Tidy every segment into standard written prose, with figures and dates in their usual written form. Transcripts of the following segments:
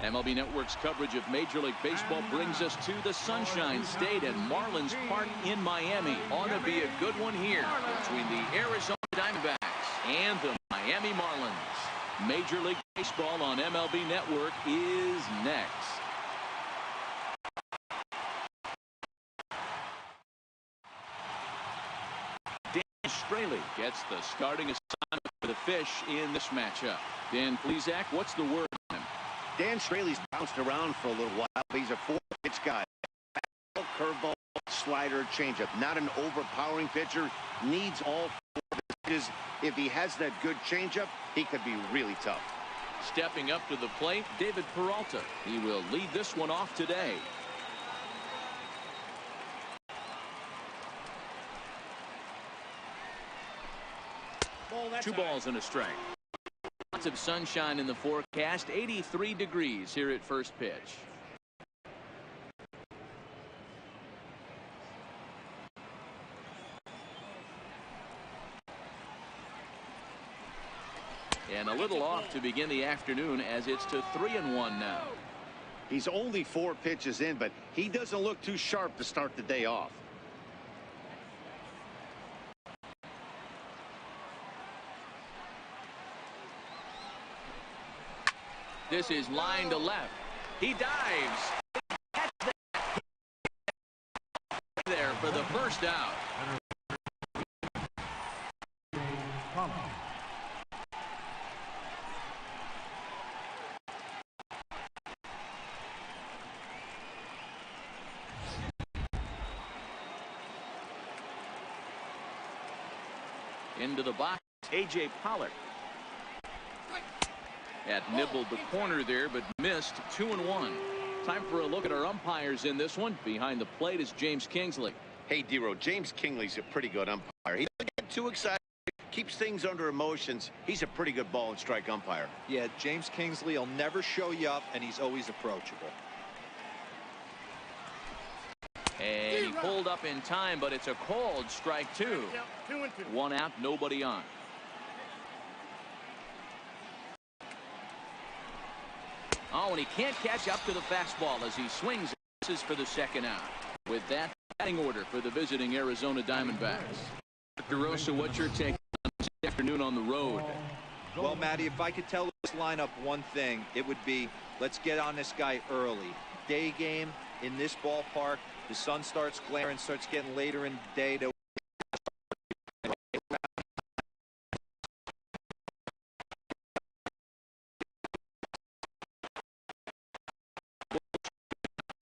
MLB Network's coverage of Major League Baseball brings us to the Sunshine State at Marlins Park in Miami. Ought to be a good one here between the Arizona Diamondbacks and the Miami Marlins. Major League Baseball on MLB Network is next. Dan Straley gets the starting assignment for the Fish in this matchup. Dan Plesac, what's the word on him? Dan Straley's bounced around for a little while. He's a four-pitch guy. Curveball, slider, changeup. Not an overpowering pitcher. Needs all four pitches. If he has that good changeup, he could be really tough. Stepping up to the plate, David Peralta. He will lead this one off today. Two balls and a strike. Lots of sunshine in the forecast. 83 degrees here at first pitch. And a little off to begin the afternoon as it's to 3-1 now. He's only 4 pitches in, but he doesn't look too sharp to start the day off. This is line to left. He dives. There for the first out. Into the box, A.J. Pollock. Had nibbled the corner there, but missed. 2-1. Time for a look at our umpires in this one. Behind the plate is James Kingsley. Hey, D-Row, James Kingsley's a pretty good umpire. He doesn't get too excited, keeps things under emotions. He's a pretty good ball and strike umpire. Yeah, James Kingsley will never show you up, and he's always approachable. And he pulled up in time, but it's a called strike 2. 1 out, nobody on. Oh, and he can't catch up to the fastball as he swings and misses for the second out. With that, batting order for the visiting Arizona Diamondbacks. DeRosa, what's your take on this afternoon on the road? Well, Matty, if I could tell this lineup one thing, it would be let's get on this guy early. Day game in this ballpark, the sun starts glaring, starts getting later in the day.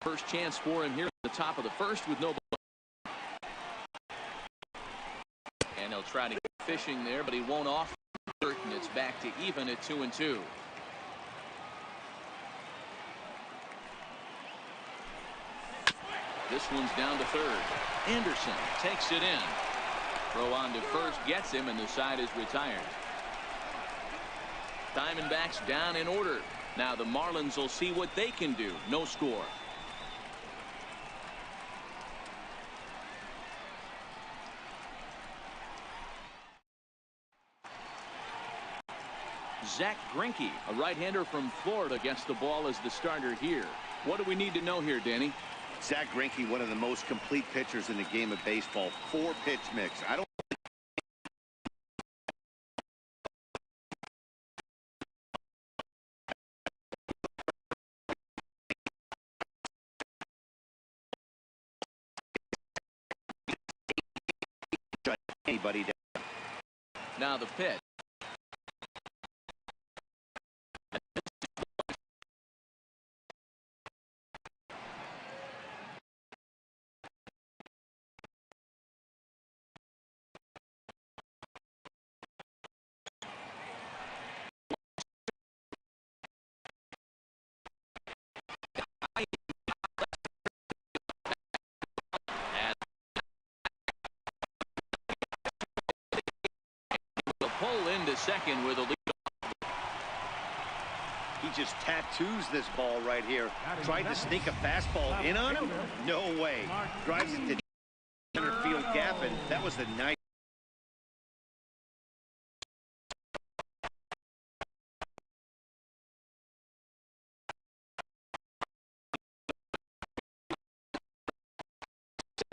First chance for him here at the top of the first with no ball. And he'll try to get fishing there, but he won't offer dirt, and it's back to even at 2-2. This one's down to third. Anderson takes it in. Throw on to first gets him, and the side is retired. Diamondbacks down in order. Now the Marlins will see what they can do. No score. Zach Greinke, a right-hander from Florida, gets the ball as the starter here. What do we need to know here, Danny? Zach Greinke, one of the most complete pitchers in the game of baseball. 4-pitch mix. I don't anybody down. Now the pitch. Pull into second with a lead. He just tattoos this ball right here. Tried to sneak a fastball in on him? No way. Drives it to center field gap, and that was the nice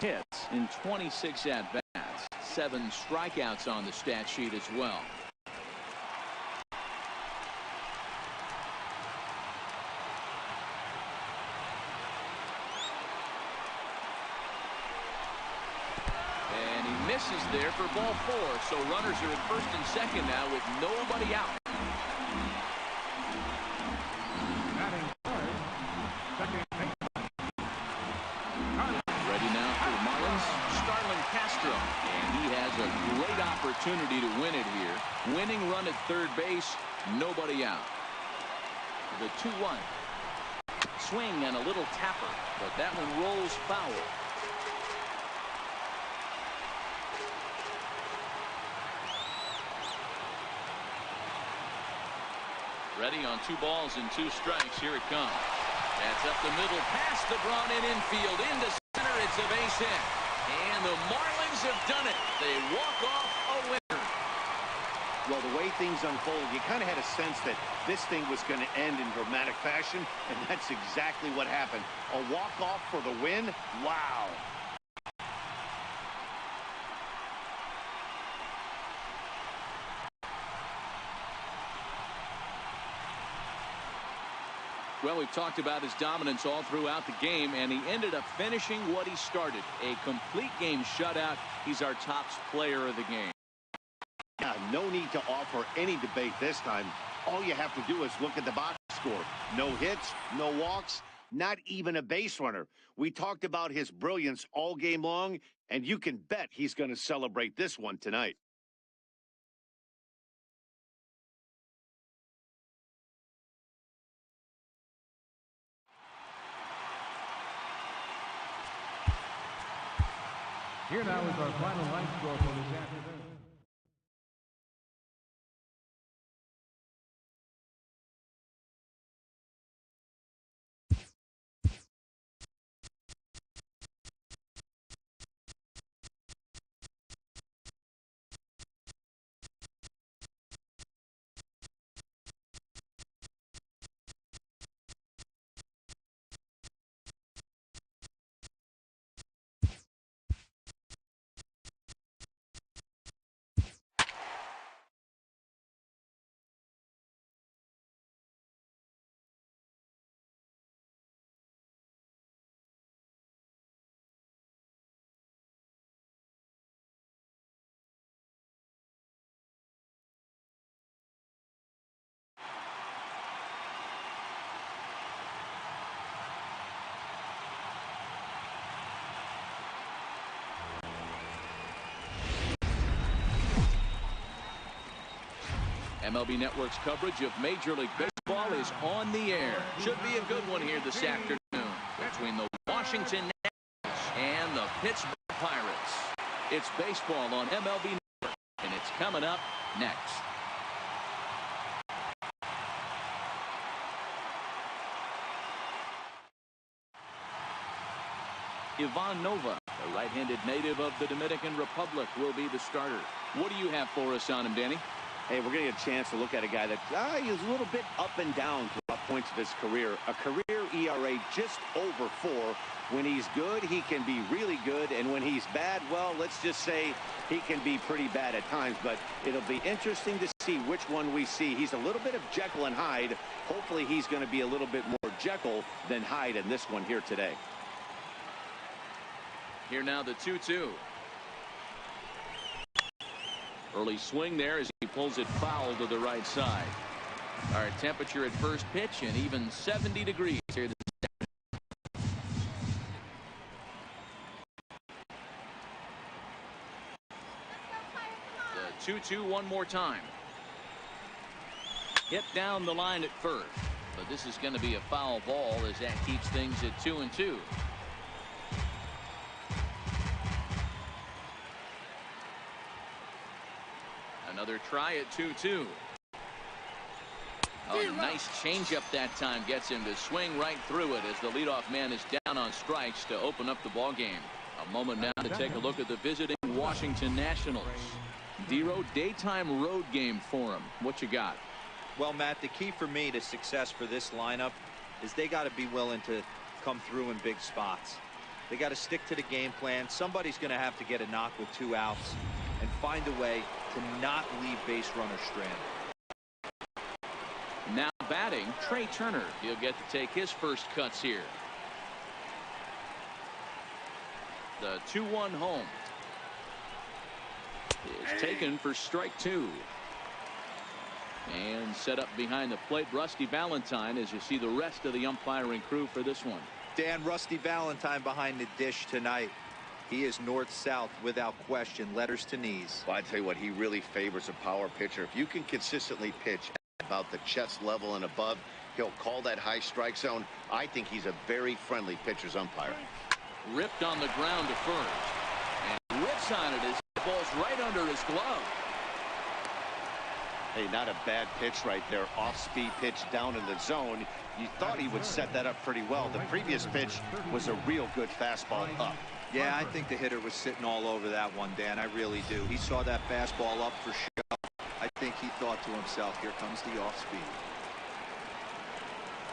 hits in 26 at-bats. 7 strikeouts on the stat sheet as well. And he misses there for ball 4. So runners are at first and second now with nobody out. Ready now for Marlins, Starlin Castro. And he has a great opportunity to win it here. Winning run at third base, nobody out. The 2-1. Swing and a little tapper, but that one rolls foul. Ready on 2 balls and 2 strikes. Here it comes. That's up the middle, past the drawn in infield, into center. It's a base hit. And the Marlins have done it. They walk off a winner. Well, the way things unfolded, you kind of had a sense that this thing was going to end in dramatic fashion, and that's exactly what happened. A walk-off for the win? Wow. Well, we've talked about his dominance all throughout the game, and he ended up finishing what he started. A complete game shutout. He's our top player of the game. Yeah, no need to offer any debate this time. All you have to do is look at the box score. No hits, no walks, not even a base runner. We talked about his brilliance all game long, and you can bet he's going to celebrate this one tonight. Here now is our final line score for this afternoon. MLB Network's coverage of Major League Baseball is on the air. Should be a good one here this afternoon between the Washington Nationals and the Pittsburgh Pirates. It's baseball on MLB Network, and it's coming up next. Ivan Nova, the right-handed native of the Dominican Republic, will be the starter. What do you have for us on him, Danny? Hey, we're going to get a chance to look at a guy that is a little bit up and down throughout points of his career. A career ERA just over 4. When he's good, he can be really good. And when he's bad, well, let's just say he can be pretty bad at times. But it'll be interesting to see which one we see. He's a little bit of Jekyll and Hyde. Hopefully he's going to be a little bit more Jekyll than Hyde in this one here today. Here now the 2-2. Early swing there as he pulls it foul to the right side. Our temperature at first pitch and even 70 degrees here. The 2-2 one more time. Hit down the line at first, but this is going to be a foul ball as that keeps things at 2-2. Another try at 2-2. Oh, nice changeup that time gets him to swing right through it as the leadoff man is down on strikes to open up the ball game. A moment now to take a look at the visiting Washington Nationals. Dero, daytime road game for him. What you got? Well, Matt, the key for me to success for this lineup is they got to be willing to come through in big spots. They got to stick to the game plan. Somebody's going to have to get a knock with 2 outs and find a way to not leave base runners stranded. Now batting, Trey Turner. He'll get to take his first cuts here. The 2-1 home is taken for strike 2. And set up behind the plate, Rusty Valentine, as you see the rest of the umpiring crew for this one. Dan, Rusty Valentine behind the dish tonight. He is north-south without question, letters to knees. Well, I tell you what, he really favors a power pitcher. If you can consistently pitch at about the chest level and above, he'll call that high strike zone. I think he's a very friendly pitcher's umpire. Ripped on the ground to first. And rips on it as it falls right under his glove. Hey, not a bad pitch right there. Off-speed pitch down in the zone. You thought he would set that up pretty well. The previous pitch was a real good fastball up. Yeah, I think the hitter was sitting all over that one, Dan. I really do. He saw that fastball up for show. I think he thought to himself, here comes the off-speed.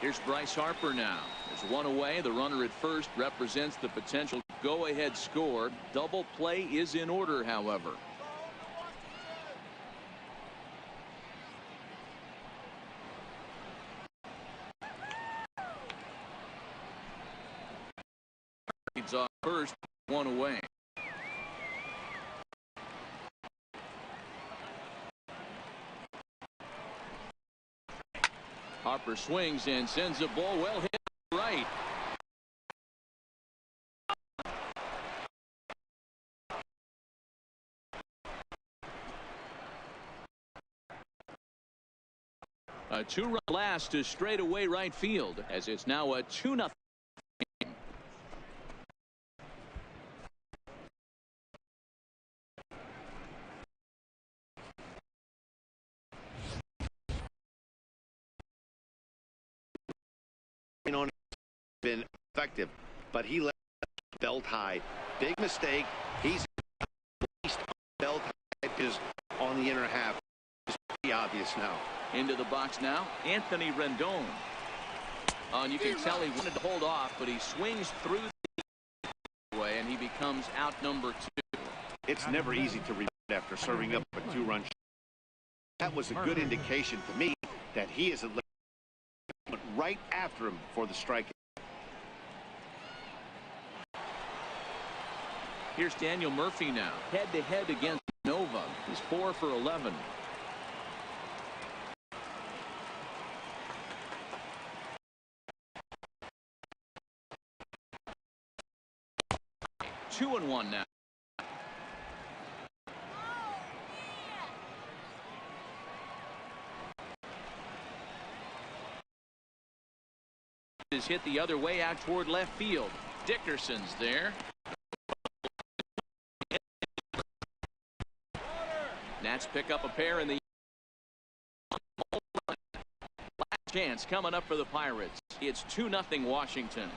Here's Bryce Harper now. There's one away. The runner at first represents the potential go-ahead score. Double play is in order, however. He's off first, one away. Harper swings and sends a ball well hit right. A 2-run blast to straightaway right field as it's now a 2-0. Been effective, but he left belt high. Big mistake. He's least belt high is on the inner half. It's pretty obvious now. Into the box now, Anthony Rendon. And you can tell he wanted to hold off, but he swings through the way, and he becomes out number 2. It's never easy to rebound after serving up a 2-run shot. That was a good indication to me that he is right after him for the strike. Here's Daniel Murphy now, head-to-head against Nova. He's 4 for 11. Two and one now. Is hit the other way out toward left field. Dickerson's there. Nats pick up a pair in the last chance coming up for the Pirates. It's 2-0 Washington.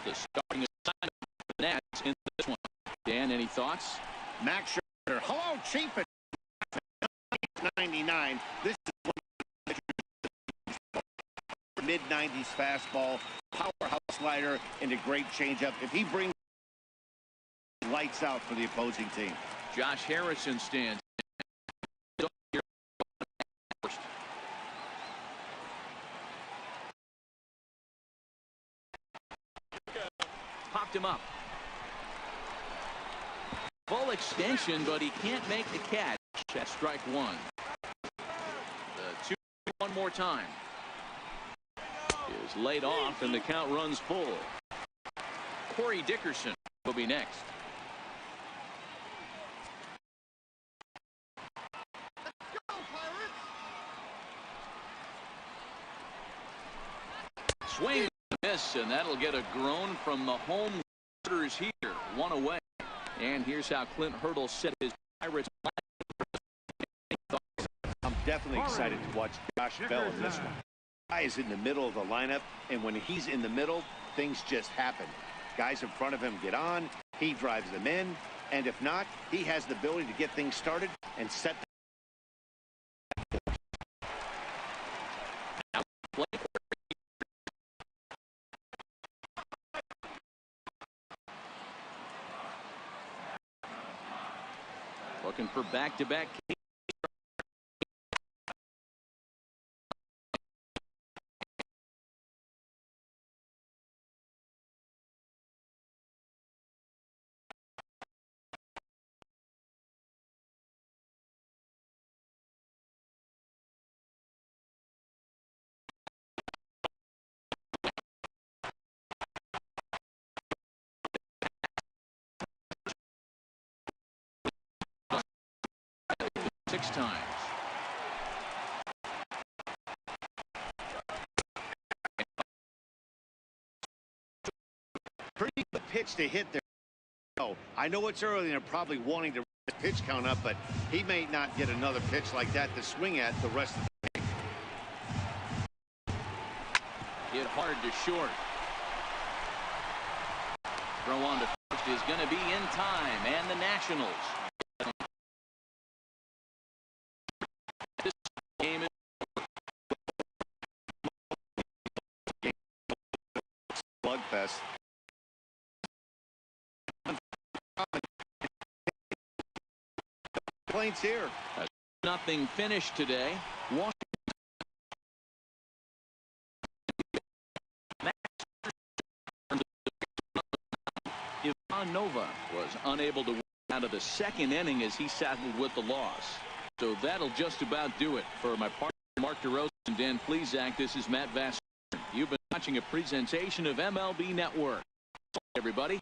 The starting assignment for the Nats in this one. Dan, any thoughts? Max Scherzer. Hello, Chief. 99. This is mid-90s fastball, powerhouse slider, and a great changeup. If he brings lights out for the opposing team. Josh Harrison stands. Popped him up. Full extension, but he can't make the catch. That's strike 1. The 2 one more time. Is laid off, and the count runs full. Corey Dickerson will be next. Swing and miss, and that'll get a groan from the home quarters here. One away. And here's how Clint Hurdle set his Pirates. I'm definitely excited to watch Josh Bell in this one. Guy is in the middle of the lineup, and when he's in the middle, things just happen. Guys in front of him get on, he drives them in, and if not, he has the ability to get things started and set. play. Looking for back-to-back. Six times. Pretty good pitch to hit there. Oh, I know it's early and they're probably wanting to pitch count up, but he may not get another pitch like that to swing at the rest of the game. Hit hard to short. Throw on to first is going to be in time, and the Nationals. This game is slugfest. Planes here. Nothing finished today. Ivan Nova was unable to win out of the second inning as he settled with the loss. So that'll just about do it. For my partner Mark DeRosa and Dan Plesac, this is Matt Vassar. You've been watching a presentation of MLB Network. Everybody.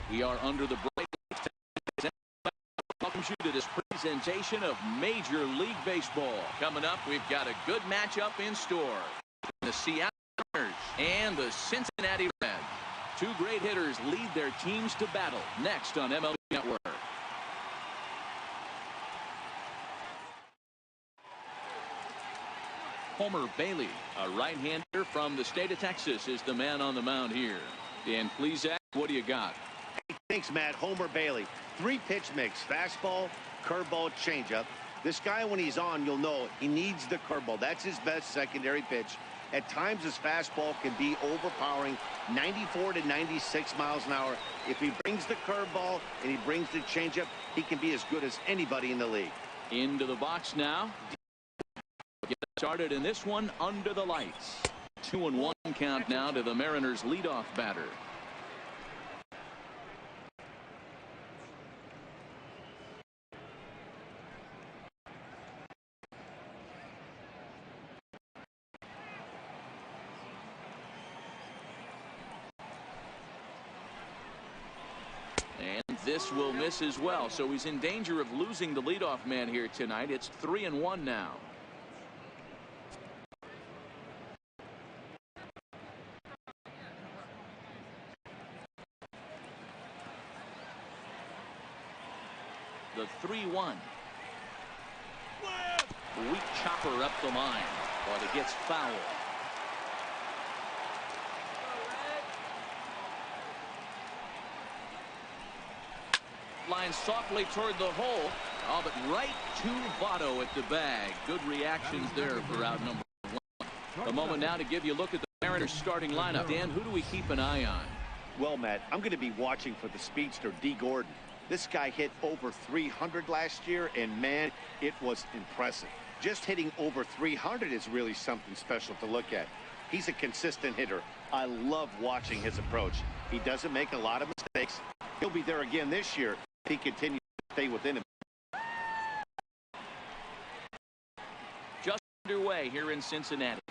We are under the bright lights. Welcomes you to this presentation of Major League Baseball. Coming up, we've got a good matchup in store. The Seattle Mariners and the Cincinnati Reds. Two great hitters lead their teams to battle. Next on MLB Network. Homer Bailey, a right-hander from the state of Texas, is the man on the mound here. Dan Plesac, what do you got? Thanks, Matt. Homer Bailey. 3-pitch mix. Fastball, curveball, changeup. This guy, when he's on, you'll know he needs the curveball. That's his best secondary pitch. At times, his fastball can be overpowering, 94 to 96 miles an hour. If he brings the curveball and he brings the changeup, he can be as good as anybody in the league. Into the box now. Get started in this one under the lights. 2-1 count now to the Mariners leadoff batter. And this will miss as well, so he's in danger of losing the leadoff man here tonight. It's 3-1 now. The 3-1. Weak chopper up the line, but it gets foul. Line softly toward the hole. Oh, but right to Votto at the bag. Good reactions there for out number one. A moment now to give you a look at the Mariners starting lineup. Dan, who do we keep an eye on? Well, Matt, I'm going to be watching for the speedster, D. Gordon. This guy hit over 300 last year, and, man, it was impressive. Just hitting over 300 is really something special to look at. He's a consistent hitter. I love watching his approach. He doesn't make a lot of mistakes. He'll be there again this year if he continues to stay within him. Just underway here in Cincinnati.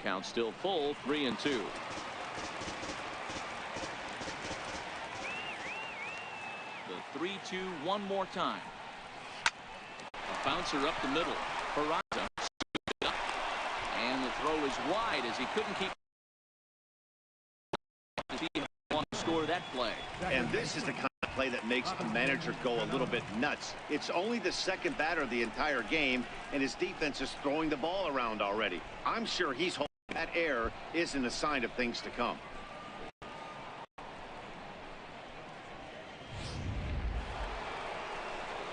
Count still full, 3-2. The 3-2 one more time. A bouncer up the middle. Peraza. And the throw is wide as he couldn't keep. He want to score that play. And this is the kind of play that makes a manager go a little bit nuts. It's only the second batter of the entire game, and his defense is throwing the ball around already. I'm sure he's hoping that error isn't a sign of things to come.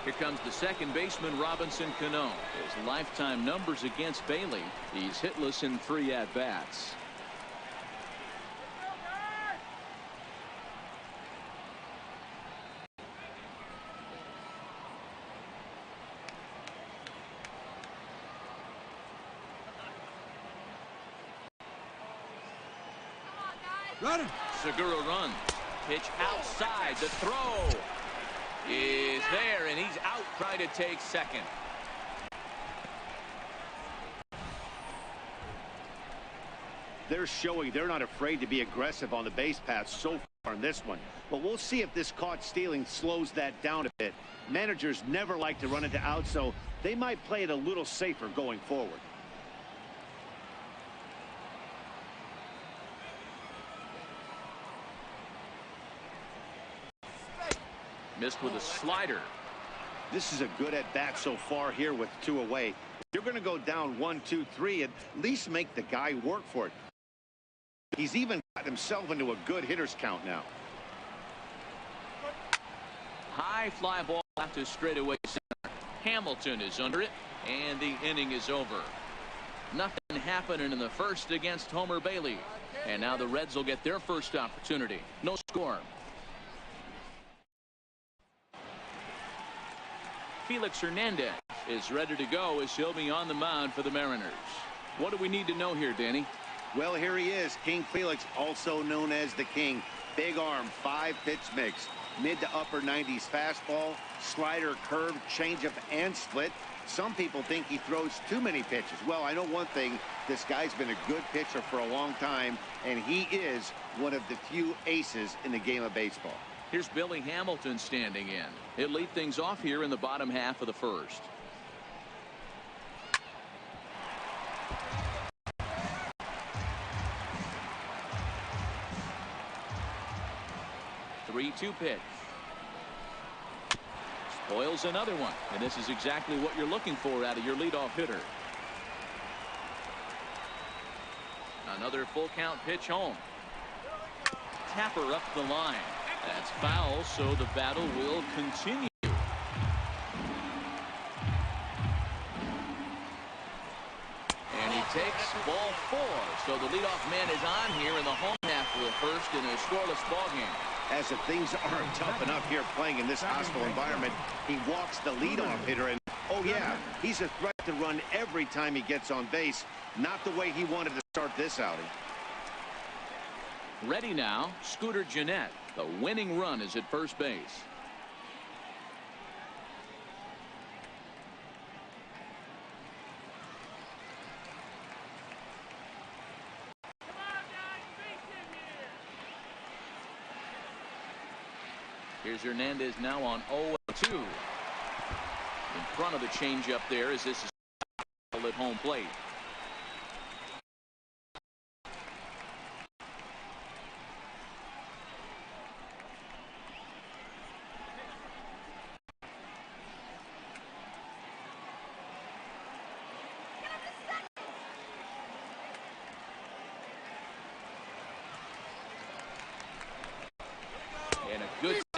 Here comes the second baseman, Robinson Cano. His lifetime numbers against Bailey. He's hitless in 3 at-bats. Segura runs. Pitch outside. The throw is there, and he's out trying to take second. They're showing they're not afraid to be aggressive on the base paths so far in this one. But we'll see if this caught stealing slows that down a bit. Managers never like to run into outs, so they might play it a little safer going forward. Missed with a slider. This is a good at-bat so far here with 2 away. If you're going to go down 1, 2, 3, at least make the guy work for it. He's even got himself into a good hitter's count now. High fly ball out to straightaway center. Hamilton is under it, and the inning is over. Nothing happening in the first against Homer Bailey. And now the Reds will get their first opportunity. No score. Felix Hernandez is ready to go as he'll be on the mound for the Mariners. What do we need to know here, Danny? Well, here he is, King Felix, also known as the King. Big arm, 5-pitch mix, mid to upper 90s fastball, slider, curve, changeup, and split. Some people think he throws too many pitches. Well, I know one thing. This guy's been a good pitcher for a long time, and he is one of the few aces in the game of baseball. Here's Billy Hamilton standing in. He'll lead things off here in the bottom half of the first. Three-two pitch. Spoils another one, and this is exactly what you're looking for out of your leadoff hitter. Another full count pitch home. Tapper up the line. That's foul, so the battle will continue. And he takes ball 4. So the leadoff man is on here in the home half of the first in a scoreless ball game. As if things aren't tough enough here playing in this hostile environment, he walks the leadoff hitter, and oh yeah, he's a threat to run every time he gets on base. Not the way he wanted to start this outing. Ready now, Scooter Gennett. The winning run is at first base. Here's Hernandez now on 0-2. In front of the changeup there as this is at home plate.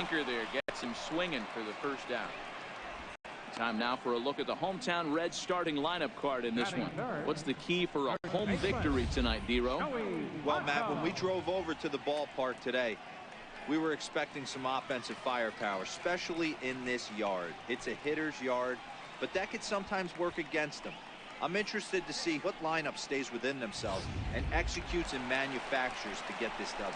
Sinker there gets him swinging for the first down. Time now for a look at the hometown Reds starting lineup card in this one. What's the key for a home victory tonight, D-Row? Well, Matt, when we drove over to the ballpark today, we were expecting some offensive firepower, especially in this yard. It's a hitter's yard, but that could sometimes work against them. I'm interested to see what lineup stays within themselves and executes and manufactures to get this W.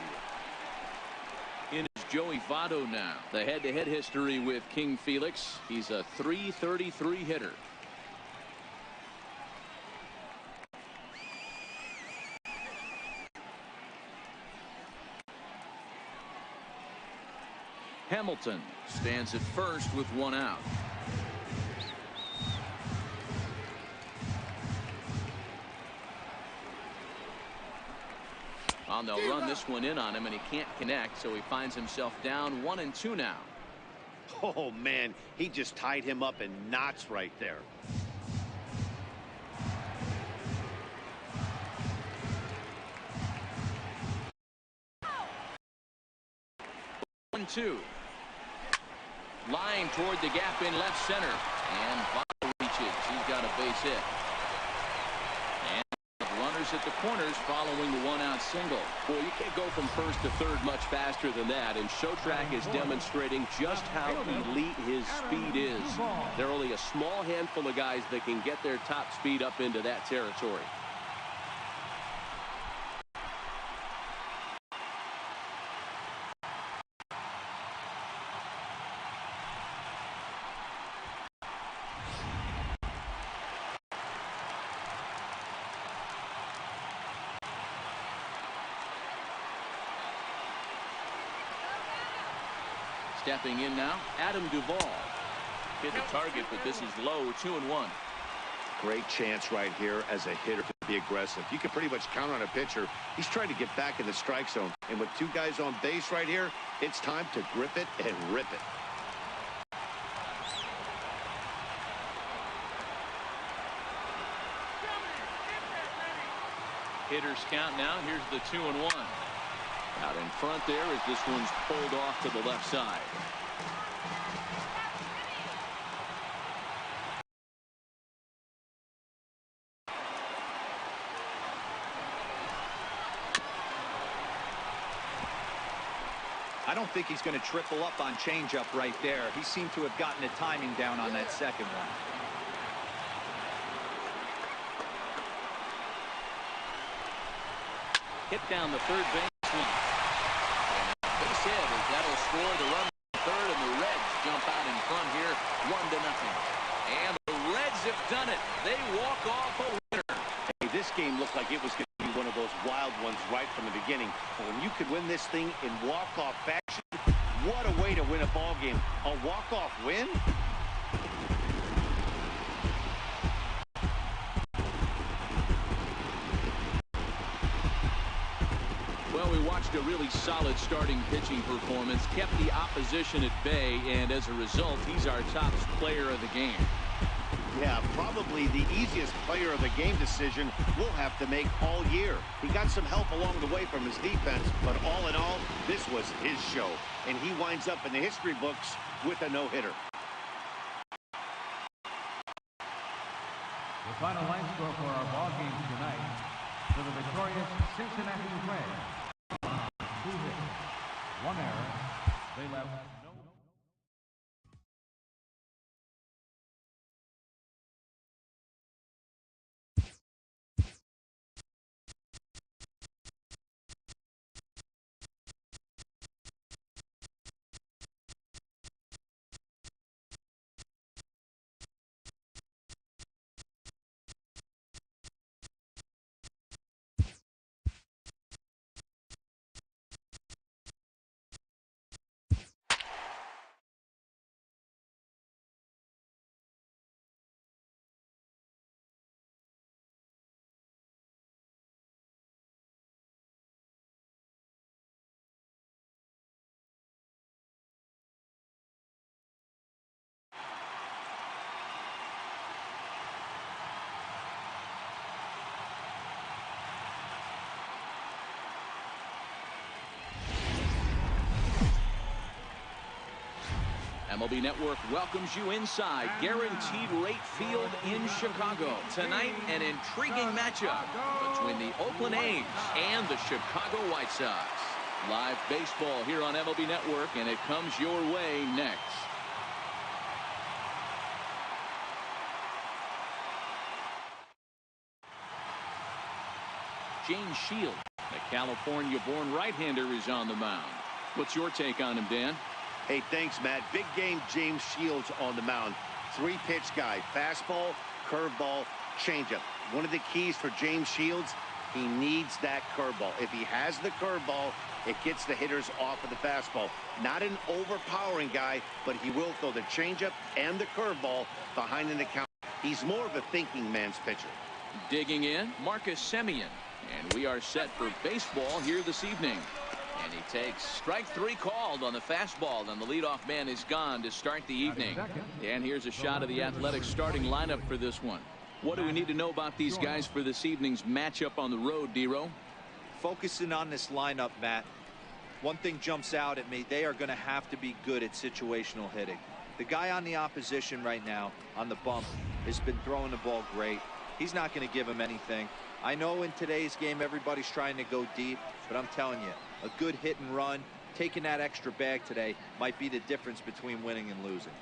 In is Joey Votto now. The head-to-head history with King Felix. He's a .333 hitter. Hamilton stands at first with one out. They'll run this one in on him, and he can't connect, so he finds himself down 1-2 now. Oh, man, he just tied him up in knots right there. 1-2. Line toward the gap in left center, and Votto reaches. He's got a base hit. Runners at the corners following the one-out single. Boy, you can't go from first to third much faster than that, and Showtrack is demonstrating just how elite his speed is. There are only a small handful of guys that can get their top speed up into that territory. Stepping in now, Adam Duvall. Hit the target, but this is low, 2-1. Great chance right here as a hitter to be aggressive. You can pretty much count on a pitcher. He's trying to get back in the strike zone. And with two guys on base right here, it's time to grip it and rip it. Hitters count now. Here's the 2-1. Out in front there as this one's pulled off to the left side. I don't think he's going to triple up on changeup right there. He seemed to have gotten the timing down on that second one. Hit down the third baseline. Base hit as that'll score the run third, and the Reds jump out in front here 1-0. And the Reds have done it. They walk off a winner. Hey, this game looked like it was going to be one of those wild ones right from the beginning. But when you could win this thing in walk-off fashion, what a way to win a ball game. A walk-off win? Well, we watched a really solid starting pitching performance, kept the opposition at bay, and as a result, he's our top player of the game. Yeah, probably the easiest player of the game decision we'll have to make all year. He got some help along the way from his defense, but all in all, this was his show. And he winds up in the history books with a no-hitter. The final line score for our ball game tonight. For the victorious Cincinnati Reds, 2 hits, 1 error. They left no. MLB Network welcomes you inside Guaranteed Rate Field in Chicago. Tonight, an intriguing matchup between the Oakland A's and the Chicago White Sox. Live baseball here on MLB Network, and it comes your way next. James Shields, the California-born right-hander, is on the mound. What's your take on him, Dan? Hey, thanks, Matt. Big game James Shields on the mound. 3-pitch guy. Fastball, curveball, changeup. One of the keys for James Shields, he needs that curveball. If he has the curveball, it gets the hitters off of the fastball. Not an overpowering guy, but he will throw the changeup and the curveball behind in the count. He's more of a thinking man's pitcher. Digging in, Marcus Semien. And we are set for baseball here this evening. And he takes strike 3 called on the fastball, and the leadoff man is gone to start the evening. And here's a shot of the Athletics starting lineup for this one. What do we need to know about these guys for this evening's matchup on the road, D-Row? Focusing on this lineup, Matt, one thing jumps out at me. They are going to have to be good at situational hitting. The guy on the opposition right now on the bump has been throwing the ball great. He's not going to give him anything. I know in today's game everybody's trying to go deep, but I'm telling you, a good hit and run, taking that extra bag today might be the difference between winning and losing.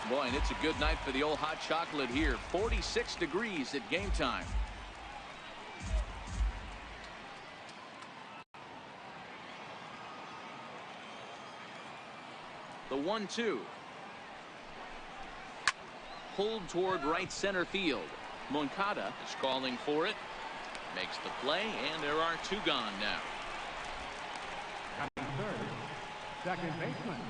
Boy, and it's a good night for the old hot chocolate here. 46 degrees at game time. The 1-2. Pulled toward right center field. Moncada is calling for it. Makes the play, and there are 2 gone now. Third, second baseman,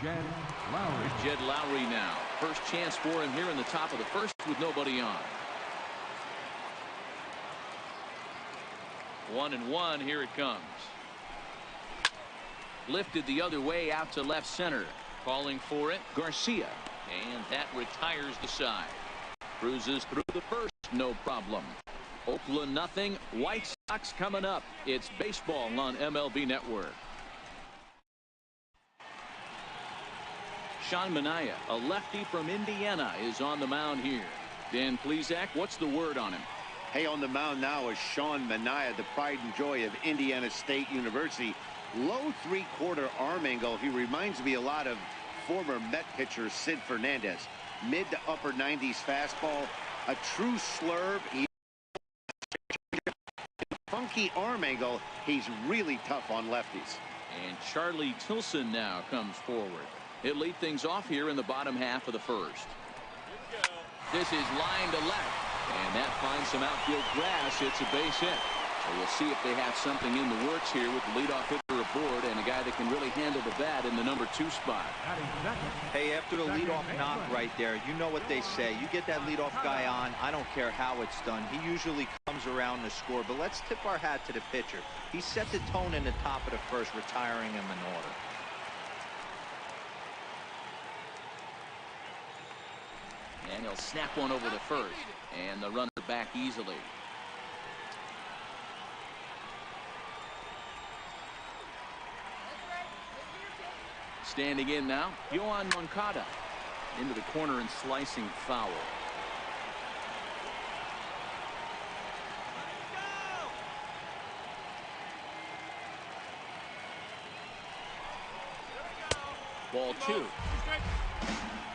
Jed Lowry. Jed Lowry now. First chance for him here in the top of the first with nobody on. 1-1. Here it comes. Lifted the other way out to left center. Calling for it, Garcia. And that retires the side. Cruises through the first, no problem. Oakland nothing. White Sox coming up. It's baseball on MLB Network. Sean Manaea, a lefty from Indiana, is on the mound here. Dan Plesac, what's the word on him? Hey, on the mound now is Sean Manaea, the pride and joy of Indiana State University. Low 3/4 arm angle. He reminds me a lot of former Met pitcher Sid Fernandez. Mid to upper 90s fastball. A true slurve. Funky arm angle. He's really tough on lefties. And Charlie Tilson now comes forward. He'll lead things off here in the bottom half of the first. This is line to left. And that finds some outfield grass. It's a base hit. So we'll see if they have something in the works here with the leadoff hitter aboard and a guy that can really handle the bat in the number 2 spot. Hey, after the leadoff knock right there, you know what they say. You get that leadoff guy on, I don't care how it's done. He usually comes around to score. But let's tip our hat to the pitcher. He set the tone in the top of the first, retiring him in order. And he'll snap one over the first. And the runner back easily. Standing in now, Yohan Moncada. Into the corner and slicing foul. Ball 2.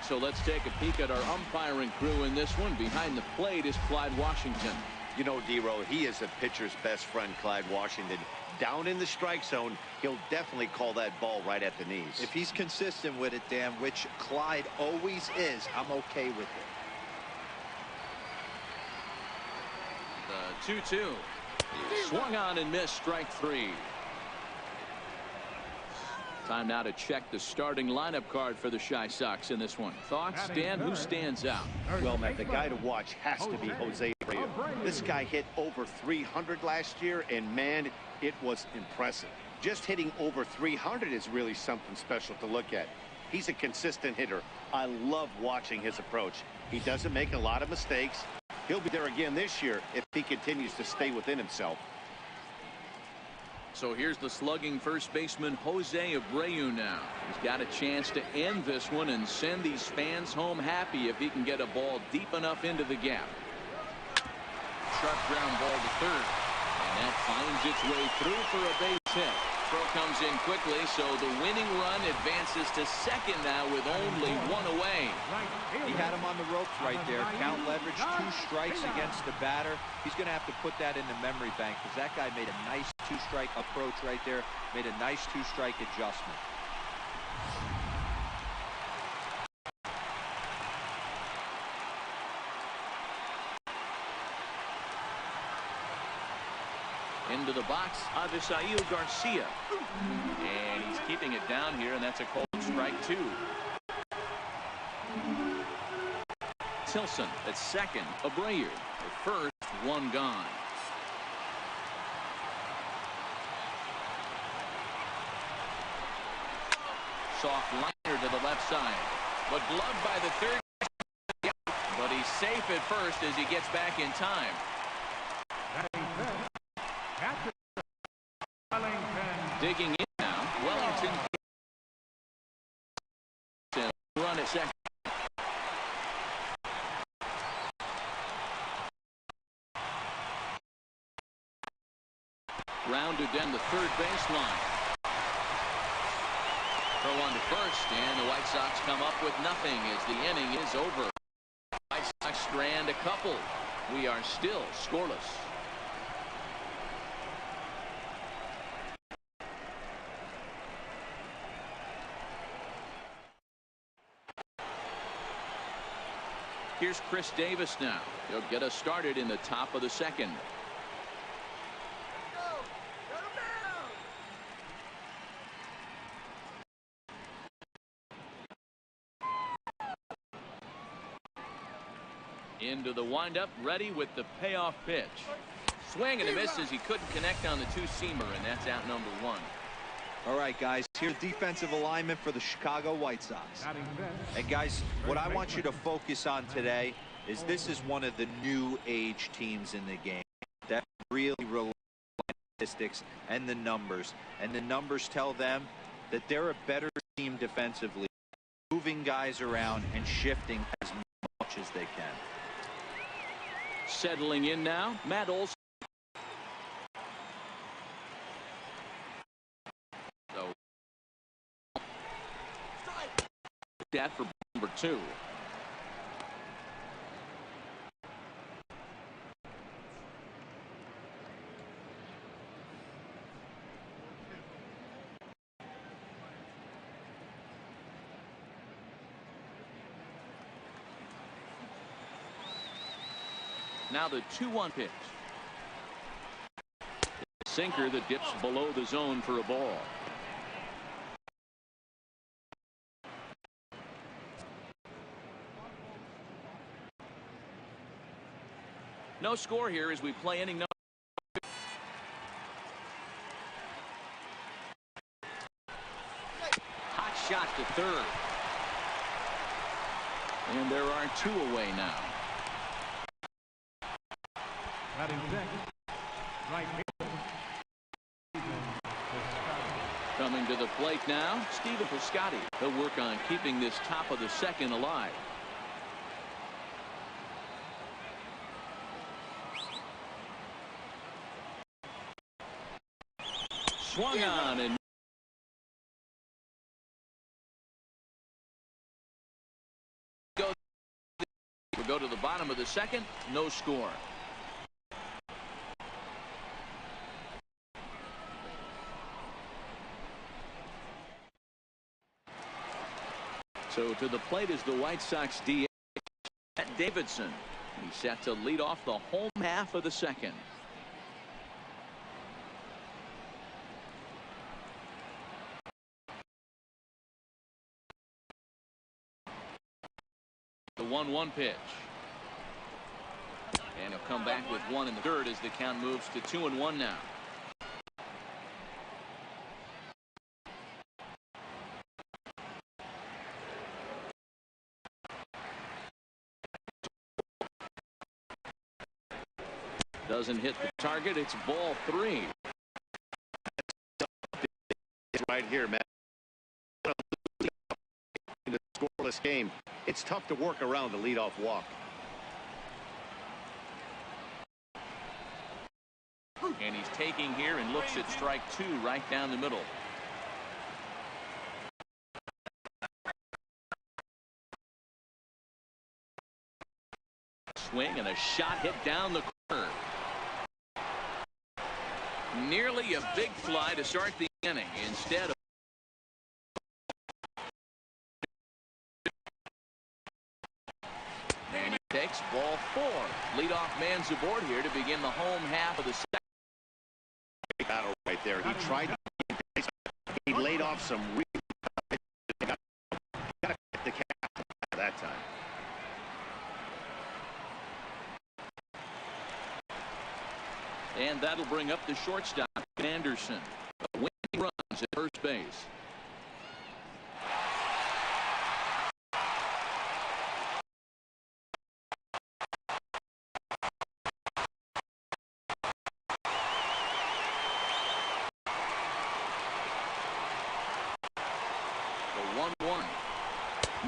So let's take a peek at our umpiring crew in this one. Behind the plate is Clyde Washington. You know, D-Row, he is a pitcher's best friend, Clyde Washington. Down in the strike zone, he'll definitely call that ball right at the knees. If he's consistent with it, Dan, which Clyde always is, I'm okay with it. The 2-2. Swung on and missed, strike 3. Time now to check the starting lineup card for the Chi Sox in this one. Thoughts, Dan? Who stands out? Well, Matt, the guy to watch has to be Jose Abreu. This guy hit over 300 last year, and man, it was impressive. Just hitting over 300 is really something special to look at. He's a consistent hitter. I love watching his approach. He doesn't make a lot of mistakes. He'll be there again this year if he continues to stay within himself. So here's the slugging first baseman Jose Abreu now. He's got a chance to end this one and send these fans home happy if he can get a ball deep enough into the gap. Sharp ground ball to third. And that finds its way through for a base hit. Throw comes in quickly, so the winning run advances to second now with only one away. He had him on the ropes right there. Count leverage, 2 strikes against the batter. He's going to have to put that in the memory bank because that guy made a nice 2-strike approach right there, made a nice 2-strike adjustment. Into the box, Avisail Garcia. And he's keeping it down here, and that's a cold strike 2. Tilson at second. Abreu at first, 1 gone. Soft liner to the left side. But gloved by the third. But he's safe at first as he gets back in time. Digging in now, Wellington. Run at second. Rounded down the third baseline. Throw on to first, and the White Sox come up with nothing as the inning is over. White Sox strand a couple. We are still scoreless. Here's Chris Davis now. He'll get us started in the top of the second. Into the windup, ready with the payoff pitch. Swing and a miss as he couldn't connect on the 2-seamer, and that's out number 1. All right, guys, here's defensive alignment for the Chicago White Sox. And, guys, what I want you to focus on today is this is one of the new age teams in the game that really rely on statistics and the numbers. And the numbers tell them that they're a better team defensively, moving guys around and shifting as much as they can. Settling in now, Matt Olson. That for number 2. Now the 2-1 pitch. Sinker that dips below the zone for a ball. No score here as we play inning number 2. Hot shot to third. And there are 2 away now. Coming to the plate now, Stephen Piscotty. He'll work on keeping this top of the second alive. Swung on and we'll go to the bottom of the second. No score. So to the plate is the White Sox DH Davidson. He's set to lead off the home half of the second. The 1-1 pitch. And he'll come back with 1 in the third as the count moves to 2-1 now. Doesn't hit the target. It's ball 3. Right here, man. In a scoreless game, it's tough to work around the leadoff walk. And he's taking here and looks at strike 2 right down the middle. Swing and a shot hit down the corner. Nearly a big fly to start the inning instead of. And he takes ball 4. Leadoff man's aboard here to begin the home half of the second. Battle right there. He tried to. He laid off some. Got to get the cap that time. And that'll bring up the shortstop, Anderson. Winning runs at first base. The 1-1.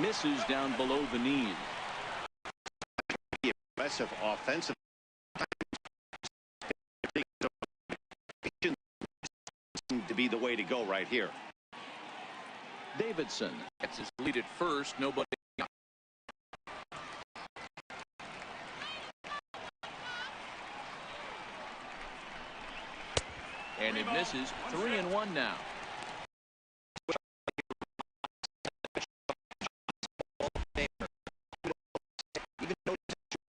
Misses down below the knees. Aggressive offensive. To be the way to go right here. Davidson gets his lead at first. Nobody. And it misses. 3-1 now. Even though it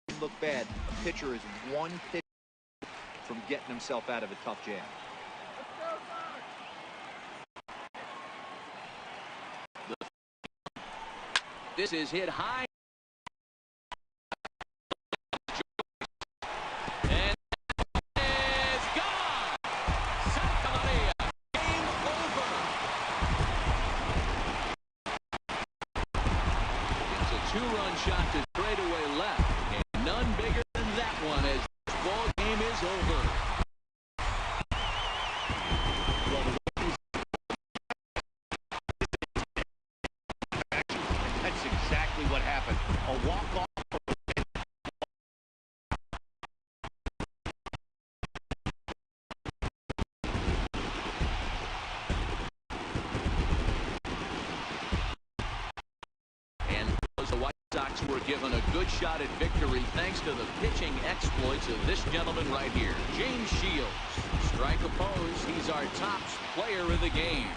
doesn't look bad, a pitcher is one pitch from getting himself out of a tough jam. This is hit high. And it's gone. Santa Maria. Game over. It's a 2-run shot to straightaway left. And none bigger than that one as this ball game is over. That's exactly what happened. A walk-off. And the White Sox were given a good shot at victory thanks to the pitching exploits of this gentleman right here, James Shields. Strike opposed. He's our top player of the game.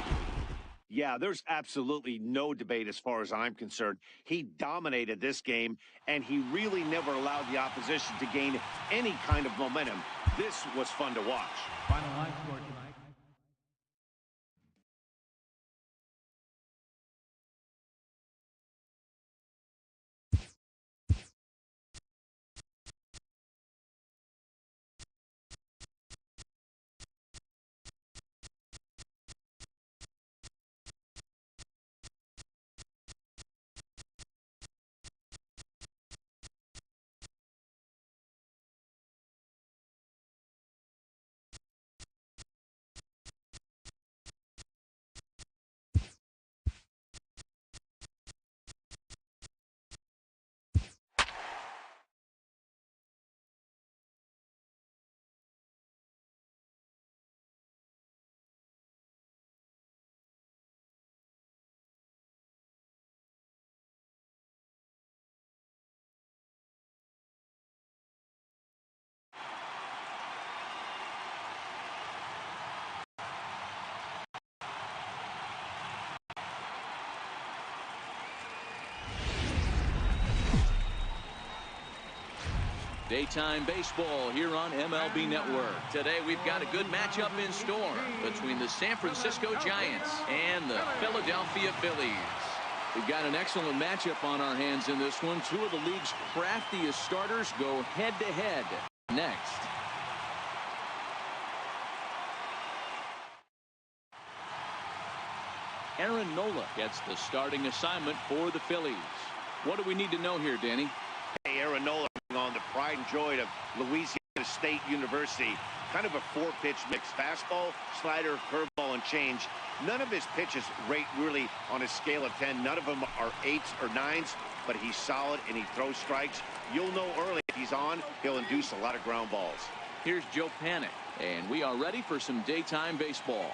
Yeah, there's absolutely no debate as far as I'm concerned. He dominated this game, and he really never allowed the opposition to gain any kind of momentum. This was fun to watch. Final line score tonight. Daytime baseball here on MLB Network. Today we've got a good matchup in store between the San Francisco Giants and the Philadelphia Phillies. We've got an excellent matchup on our hands in this one. Two of the league's craftiest starters go head-to-head next. Aaron Nola gets the starting assignment for the Phillies. What do we need to know here, Danny? Hey, Aaron Nola on the pride and joy of Louisiana State University. Kind of a four-pitch mix. Fastball, slider, curveball, and change. None of his pitches rate really on a scale of 10. None of them are 8s or 9s, but he's solid and he throws strikes. You'll know early if he's on, he'll induce a lot of ground balls. Here's Joe Panic, and we are ready for some daytime baseball.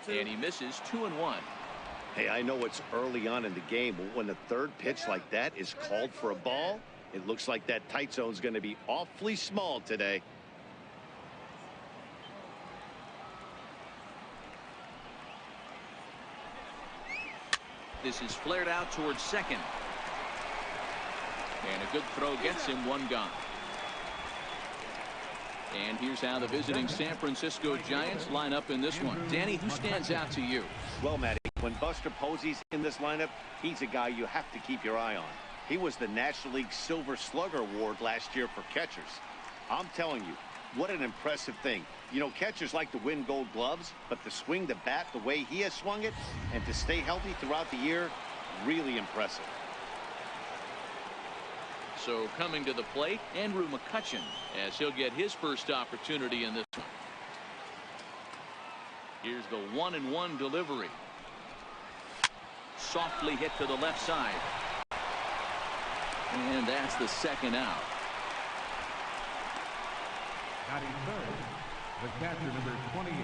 And he misses 2-1. Hey, I know it's early on in the game, but when the third pitch like that is called for a ball, it looks like that tight zone is going to be awfully small today. This is flared out towards second. And a good throw gets him, one gone. And here's how the visiting San Francisco Giants line up in this one. Danny, who stands out to you? Well, Matty, when Buster Posey's in this lineup, he's a guy you have to keep your eye on. He was the National League Silver Slugger Award last year for catchers. I'm telling you, what an impressive thing. You know, catchers like to win gold gloves, but to swing the bat the way he has swung it and to stay healthy throughout the year, really impressive. So coming to the plate, Andrew McCutchen, as he'll get his first opportunity in this one. Here's the 1-1 delivery. Softly hit to the left side. And that's the second out. Batting third, the catcher, number 28.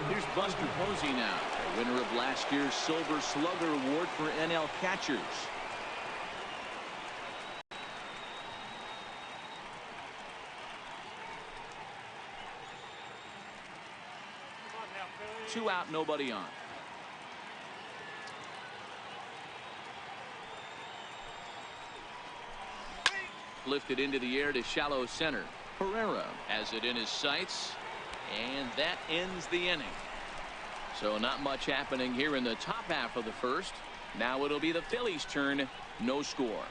Here's Buster Posey now, the winner of last year's Silver Slugger Award for NL catchers. Two out, nobody on. Lifted into the air to shallow center. Herrera has it in his sights, and that ends the inning. So not much happening here in the top half of the first. Now it'll be the Phillies' turn. No score.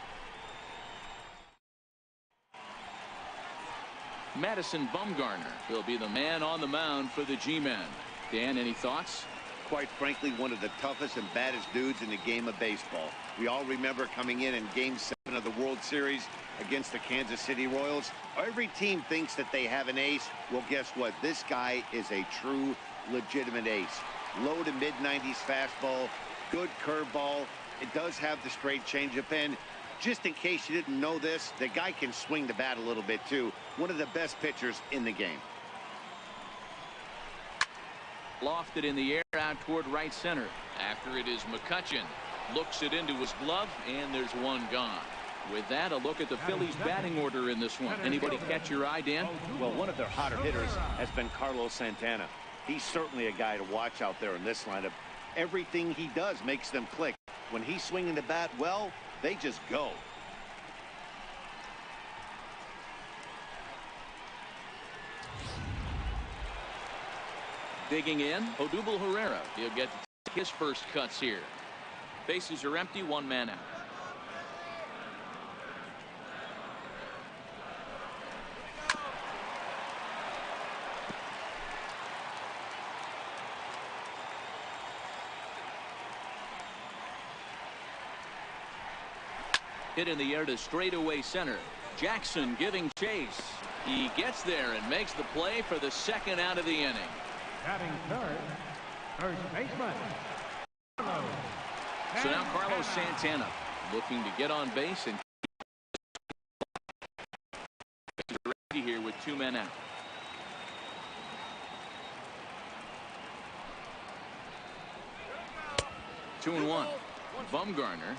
Madison Bumgarner will be the man on the mound for the G-men. Dan, any thoughts? Quite frankly, one of the toughest and baddest dudes in the game of baseball. We all remember coming in Game 7 of the World Series against the Kansas City Royals. Every team thinks that they have an ace. Well, guess what? This guy is a true, legitimate ace. Low to mid-90s fastball, good curveball. It does have the straight changeup, and just in case you didn't know this, the guy can swing the bat a little bit too. One of the best pitchers in the game. Lofted in the air out toward right center. After it is McCutchen. Looks it into his glove, and there's one gone. With that, a look at the Phillies' batting order in this one. Anybody catch your eye, Dan? Well, one of their hotter hitters has been Carlos Santana. He's certainly a guy to watch out there in this lineup. Everything he does makes them click. When he's swinging the bat, well, they just go. Digging in, Odubel Herrera. He'll get to take his first cuts here. Bases are empty, one man out. Hit in the air to straightaway center. Jackson giving chase. He gets there and makes the play for the second out of the inning. Batting third, first baseman. So now Carlos Santana looking to get on base and here with two men out. Two and one. Bumgarner,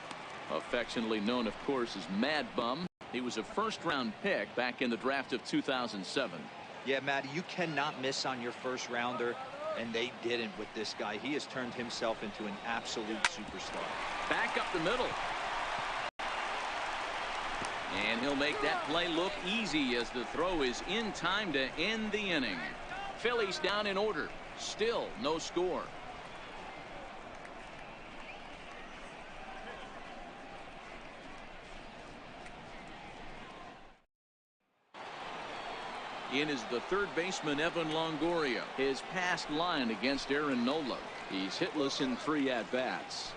affectionately known, of course, as Mad Bum. He was a first-round pick back in the draft of 2007. Yeah, Matty, you cannot miss on your first rounder, and they didn't with this guy. He has turned himself into an absolute superstar. Back up the middle. And he'll make that play look easy as the throw is in time to end the inning. Phillies down in order. Still no score. In is the third baseman, Evan Longoria. His past line against Aaron Nola. He's hitless in 3 at-bats.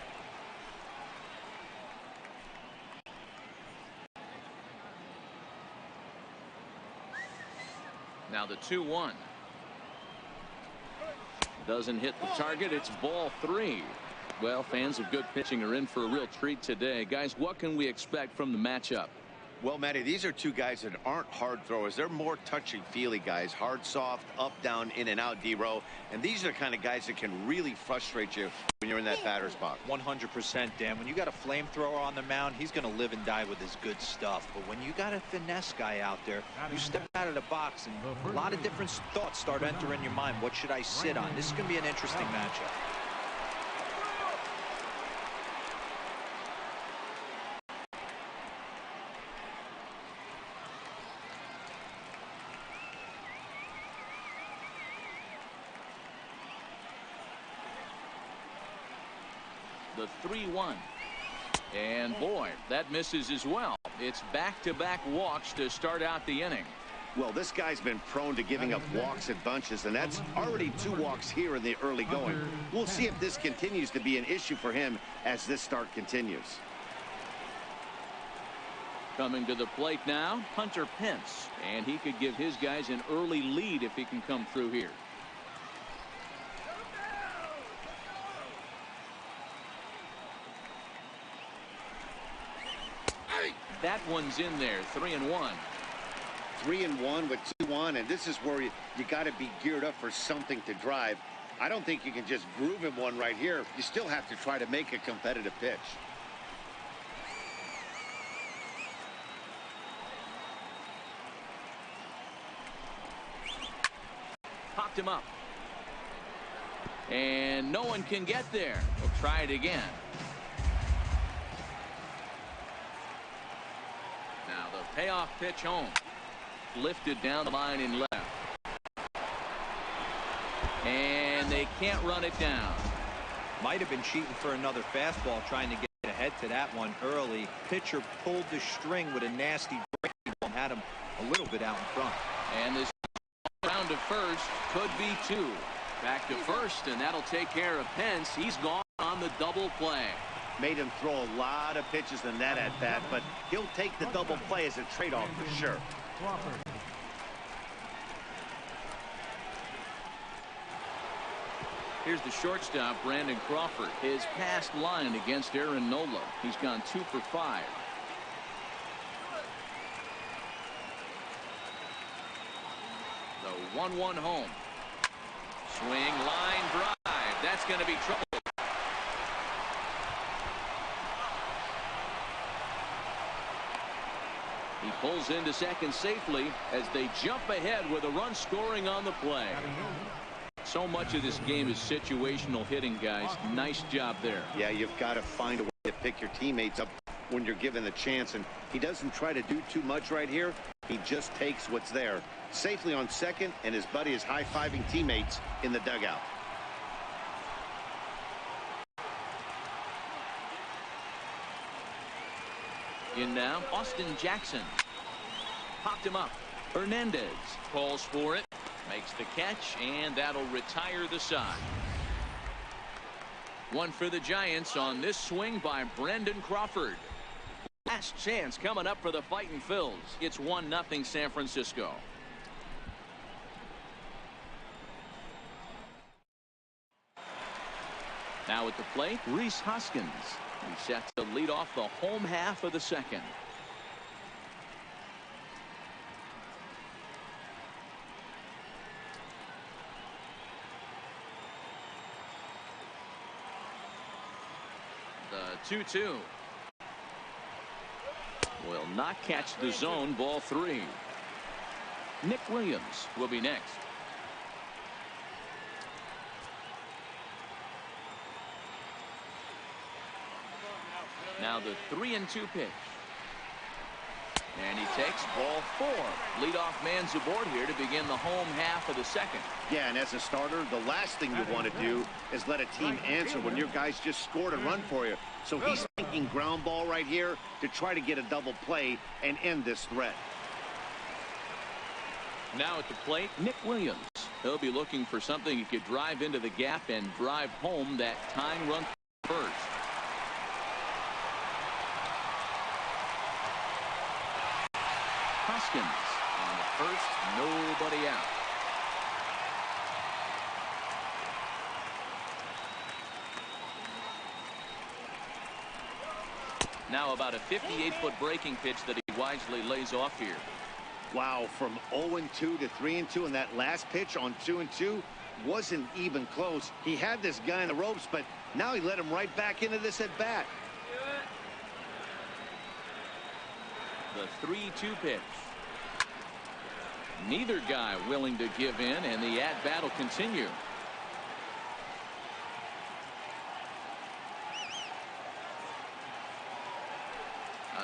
Now the 2-1. Doesn't hit the target. It's ball 3. Well, fans of good pitching are in for a real treat today. Guys, what can we expect from the matchup? Well, Matty, these are two guys that aren't hard throwers. They're more touchy-feely guys. Hard, soft, up, down, in and out, D-row. And these are the kind of guys that can really frustrate you when you're in that batter's box. 100%, Dan. When you got a flamethrower on the mound, he's going to live and die with his good stuff. But when you got a finesse guy out there, you step out of the box and a lot of different thoughts start entering your mind. What should I sit on? This is going to be an interesting matchup. The 3-1. And boy, that misses as well. It's back-to-back walks to start out the inning. Well, this guy's been prone to giving up walks in bunches, and that's already 2 walks here in the early going. We'll see if this continues to be an issue for him as this start continues. Coming to the plate now, Hunter Pence. And he could give his guys an early lead if he can come through here. That one's in there. 3-1. 3-1 with 2 on, and this is where you got to be geared up for something to drive. I don't think you can just groove him one right here. You still have to try to make a competitive pitch. Popped him up. And no one can get there. We'll try it again. Now the payoff pitch home. Lifted down the line in left. And they can't run it down. Might have been cheating for another fastball, trying to get ahead to that one early. Pitcher pulled the string with a nasty breaking ball and had him a little bit out in front. And this round to first could be 2. Back to first, and that'll take care of Pence. He's gone on the double play. Made him throw a lot of pitches in that at bat, but he'll take the double play as a trade-off for sure. Here's the shortstop, Brandon Crawford. His past line against Aaron Nola. He's gone 2 for 5. The 1-1 home. Swing, line drive. That's going to be trouble. He pulls into second safely as they jump ahead with a run scoring on the play. So much of this game is situational hitting, guys. Nice job there. Yeah, you've got to find a way to pick your teammates up when you're given the chance, and he doesn't try to do too much right here. He just takes what's there. Safely on second, and his buddy is high-fiving teammates in the dugout. In now, Austin Jackson. Popped him up. Hernandez calls for it. Makes the catch, and that'll retire the side. One for the Giants on this swing by Brandon Crawford. Last chance coming up for the Fightin' Phils. It's 1-0 San Francisco. Now at the plate, Rhys Hoskins. He's set to lead off the home half of the second. The 2-2. Will not catch the zone. Ball 3. Nick Williams will be next. Now the 3-2 pitch. And he takes ball 4. Leadoff man's aboard here to begin the home half of the second. Yeah, and as a starter, the last thing you want to do is let a team answer when your guys just scored a run for you. So he's thinking ground ball right here to try to get a double play and end this threat. Now at the plate, Nick Williams. He'll be looking for something he could drive into the gap and drive home that tying run first. Hoskins on the first, nobody out. Now about a 58-foot breaking pitch that he wisely lays off here. Wow, from 0-2 to 3-2, and that last pitch on 2-2 wasn't even close. He had this guy in the ropes, but now he let him right back into this at bat. The 3-2 pitch. Neither guy willing to give in, and the at-bat will continue.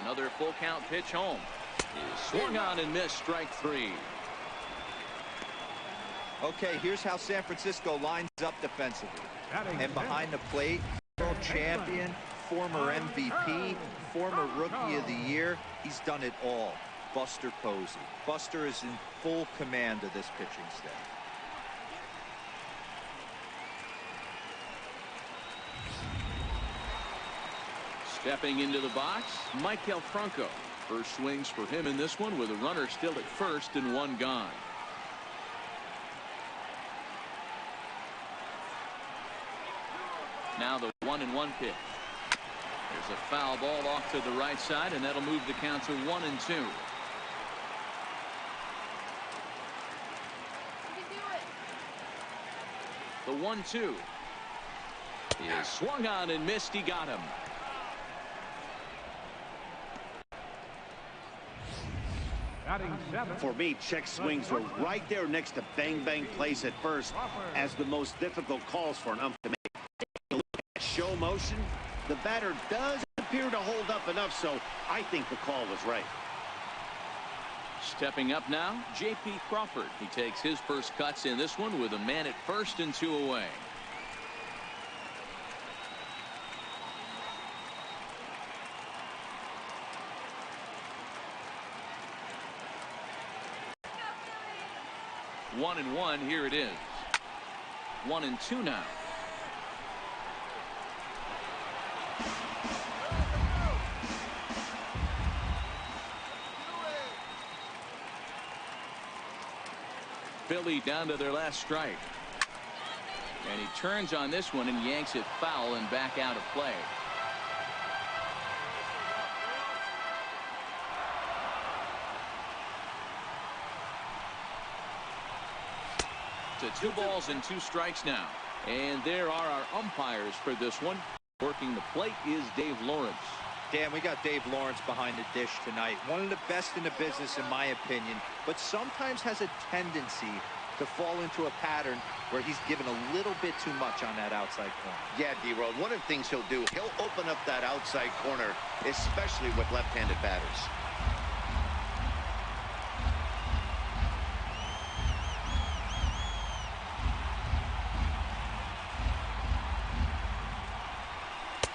Another full count pitch home. Is swung on and missed, strike 3. Okay, here's how San Francisco lines up defensively. And behind the plate, world champion, former MVP, former Rookie of the Year. He's done it all. Buster Posey. Buster is in full command of this pitching staff. Stepping into the box, Maikel Franco. First swings for him in this one with a runner still at first and one gone. Now the 1-1 pitch. There's a foul ball off to the right side, and that'll move the count to 1-2. The 1-2 is swung on and missed. He got him. For me, check swings are right there next to bang bang plays at first as the most difficult calls for an ump to make. Show motion, the batter does appear to hold up enough, so I think the call was right. Stepping up now, J.P. Crawford. He takes his first cuts in this one with a man at first and 2 away. One and one, here it is. 1-2 now. Philly down to their last strike. And he turns on this one and yanks it foul and back out of play. To 2 balls and 2 strikes now. And there are our umpires for this one. Working the plate is Dave Lawrence. Dan, we got Dave Lawrence behind the dish tonight. One of the best in the business, in my opinion, but sometimes has a tendency to fall into a pattern where he's given a little bit too much on that outside corner. Yeah, D-Road, one of the things he'll do, he'll open up that outside corner, especially with left-handed batters.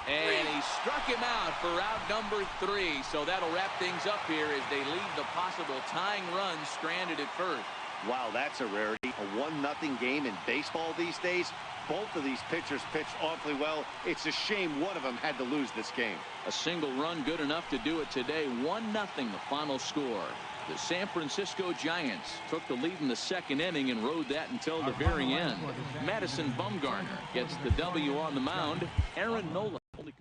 And he struck him out for out number 3. So that'll wrap things up here as they leave the possible tying run stranded at first. Wow, that's a rarity. A 1-0 game in baseball these days. Both of these pitchers pitched awfully well. It's a shame one of them had to lose this game. A single run good enough to do it today. 1-0 the final score. The San Francisco Giants took the lead in the second inning and rode that until the very end. Madison Bumgarner gets the W on the mound. Aaron Nola only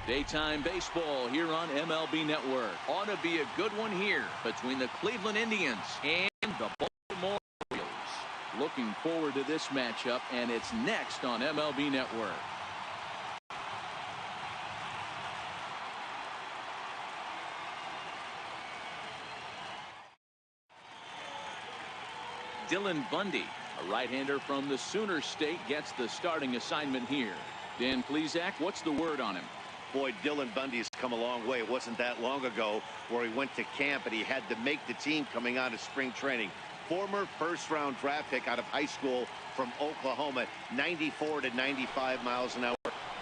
Daytime baseball here on MLB Network. Ought to be a good one here between the Cleveland Indians and the Baltimore Orioles. Looking forward to this matchup, and it's next on MLB Network. Dylan Bundy, a right-hander from the Sooner State, gets the starting assignment here. Dan Plesac, what's the word on him? Boy, Dylan Bundy has come a long way. It wasn't that long ago where he went to camp and he had to make the team coming out of spring training. Former first-round draft pick out of high school from Oklahoma, 94 to 95 miles an hour.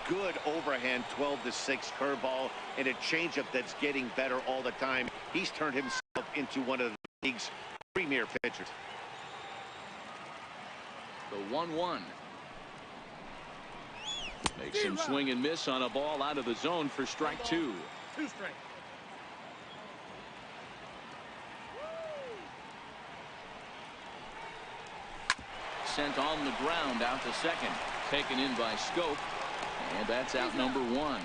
Good overhand 12-6 curveball and a changeup that's getting better all the time. He's turned himself into one of the league's premier pitchers. The 1-1. Makes him swing and miss on a ball out of the zone for strike 2. 2 strikes. Sent on the ground out to second. Taken in by Scope. And that's out number 1.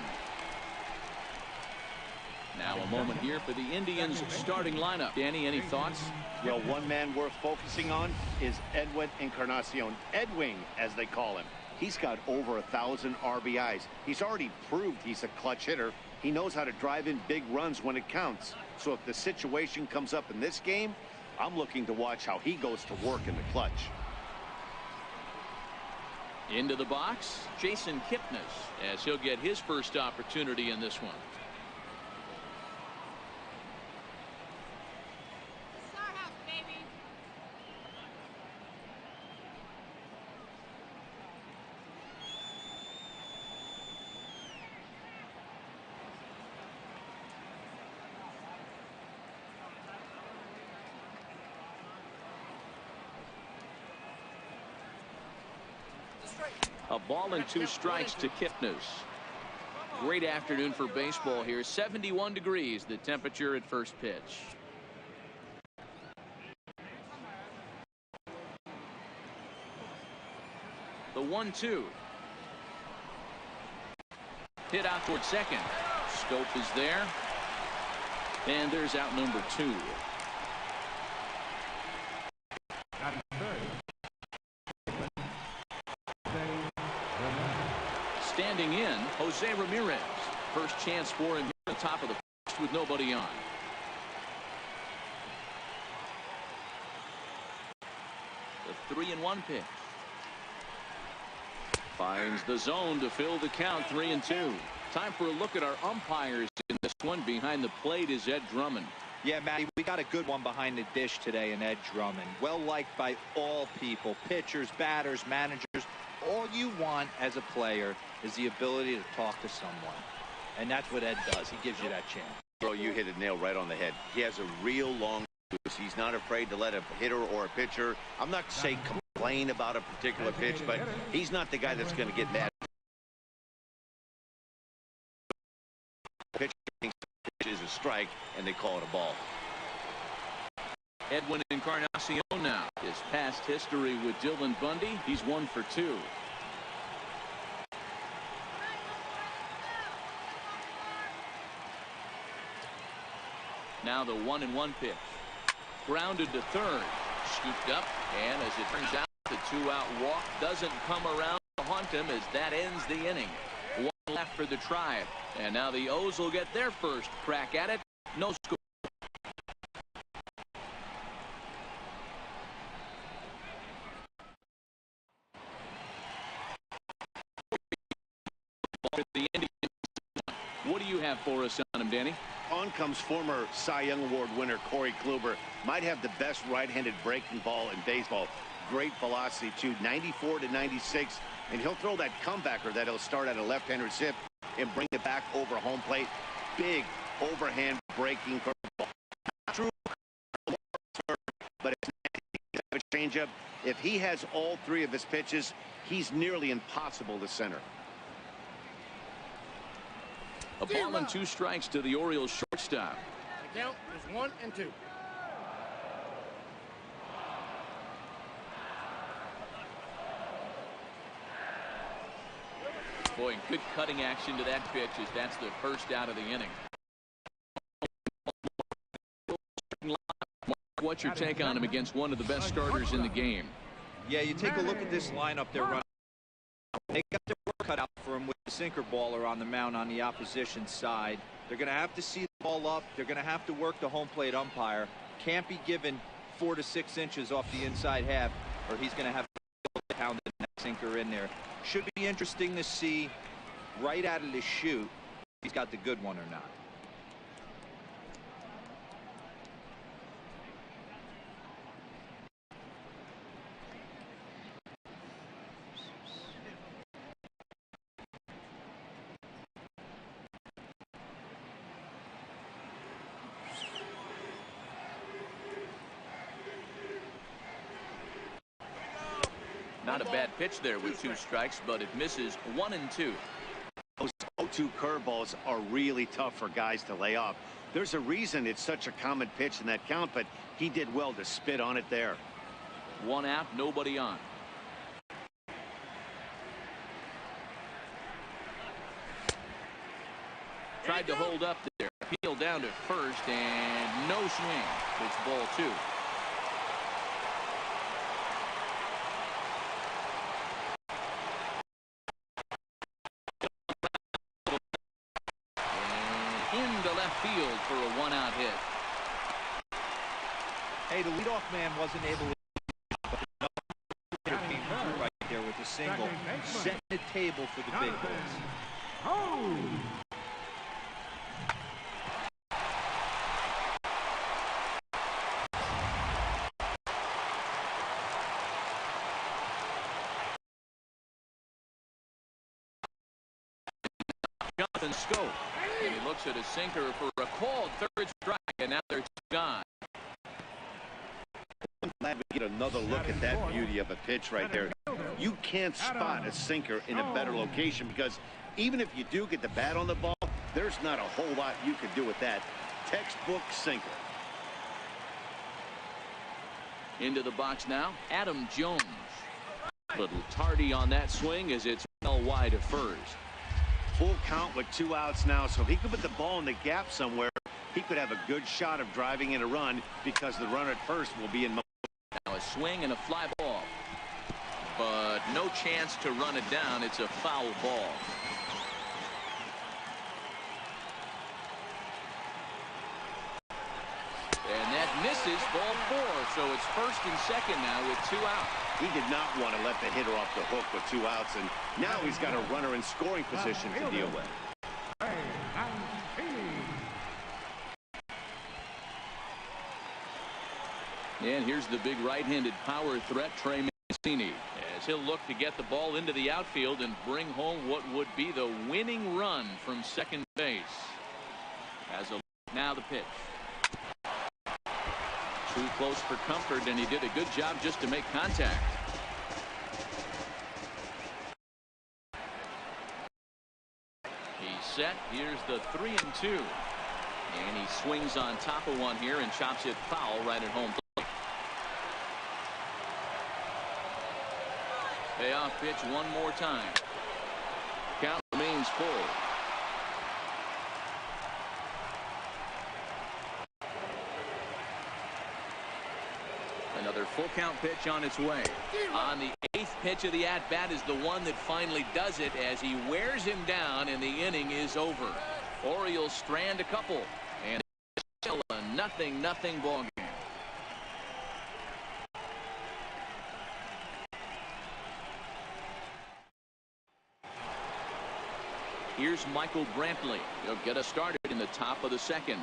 Now a moment here for the Indians starting lineup. Danny, any thoughts? Well, one man worth focusing on is Edwin Encarnacion. Edwin, as they call him. He's got over 1,000 RBIs. He's already proved he's a clutch hitter. He knows how to drive in big runs when it counts. So if the situation comes up in this game, I'm looking to watch how he goes to work in the clutch. Into the box, Jason Kipnis, as he'll get his first opportunity in this one. A ball and 2 strikes to Kipnis. Great afternoon for baseball here. 71 degrees, the temperature at first pitch. The 1-2. Hit out toward second. Scope is there. And there's out number 2. Standing in, Jose Ramirez. First chance for him at the top of the first with nobody on. The 3-1 pitch. Finds the zone to fill the count. 3-2. Time for a look at our umpires in this one. Behind the plate is Ed Drummond. Yeah, Matty, we got a good one behind the dish today in Ed Drummond. Well liked by all people, pitchers, batters, managers. All you want as a player is the ability to talk to someone. And that's what Ed does. He gives you that chance. Bro, you hit a nail right on the head. He has a real long fuse. He's not afraid to let a hitter or a pitcher, I'm not saying complain about a particular pitch, but he's not the guy that's going to get mad. Pitcher is a strike, and they call it a ball. Edwin Encarnacion now. His past history with Dylan Bundy, he's 1 for 2. Now the 1-1 pitch. Grounded to third. Scooped up, and as it turns out, the 2-out walk doesn't come around to haunt him as that ends the inning. 1 left for the Tribe. And now the O's will get their first crack at it. No score. What do you have for us on him, Danny? On comes former Cy Young Award winner Corey Kluber. Might have the best right-handed breaking ball in baseball. Great velocity, too. 94 to 96. And he'll throw that comebacker that he'll start at a left-hander zip and bring it back over home plate. Big overhand breaking curveball. True, but it's a changeup. If he has all 3 of his pitches, he's nearly impossible to center. A ball and 2 strikes to the Orioles shortstop. The count is 1 and 2. Boy, good cutting action to that pitch as that's the first out of the inning. What's your take on him against one of the best starters in the game? Yeah, you take a look at this lineup they're running. They got their work cut out for him with the sinker baller on the mound on the opposition side. They're going to have to see the ball up. They're going to have to work the home plate umpire. Can't be given 4 to 6 inches off the inside half, or he's going to have to pound that sinker in there. Should be interesting to see right out of the chute if he's got the good one or not. Not a bad pitch there with 2 strikes, but it misses 1 and 2. Those 0-2 curveballs are really tough for guys to lay off. There's a reason it's such a common pitch in that count, but he did well to spit on it there. 1 out, nobody on. Tried to hold up there. Peeled down to first, and no swing. It's ball 2. Into left field for a 1-out hit. Hey, the leadoff man wasn't able to came through right there with a single, setting the table for the big boys. Jonathan Scope. And he looks at a sinker for a called 3rd strike, and now they're gone. I'm glad we get another look at that beauty of a pitch right there. You can't spot a sinker in a better location because even if you do get the bat on the ball, there's not a whole lot you can do with that. Textbook sinker. Into the box now, Adam Jones. Little tardy on that swing as it's well wide of first. Full count with 2 outs now, so if he could put the ball in the gap somewhere, he could have a good shot of driving in a run because the runner at first will be in motion. Now a swing and a fly ball, but no chance to run it down. It's a foul ball. And that misses, ball 4, so it's 1st and 2nd now with 2 outs. He did not want to let the hitter off the hook with 2 outs, and now he's got a runner in scoring position to deal with. And here's the big right-handed power threat, Trey Mancini, as he'll look to get the ball into the outfield and bring home what would be the winning run from second base. As a now the pitch. Too close for comfort, and he did a good job just to make contact. He's set. Here's the 3-2. And he swings on top of one here and chops it foul right at home plate. Payoff pitch one more time. Count remains full. Another full count pitch on its way. On the 8th pitch of the at-bat is the one that finally does it as he wears him down and the inning is over. Orioles strand a couple and still a 0-0 ball game. Here's Michael Brantley. He'll get us started in the top of the 2nd.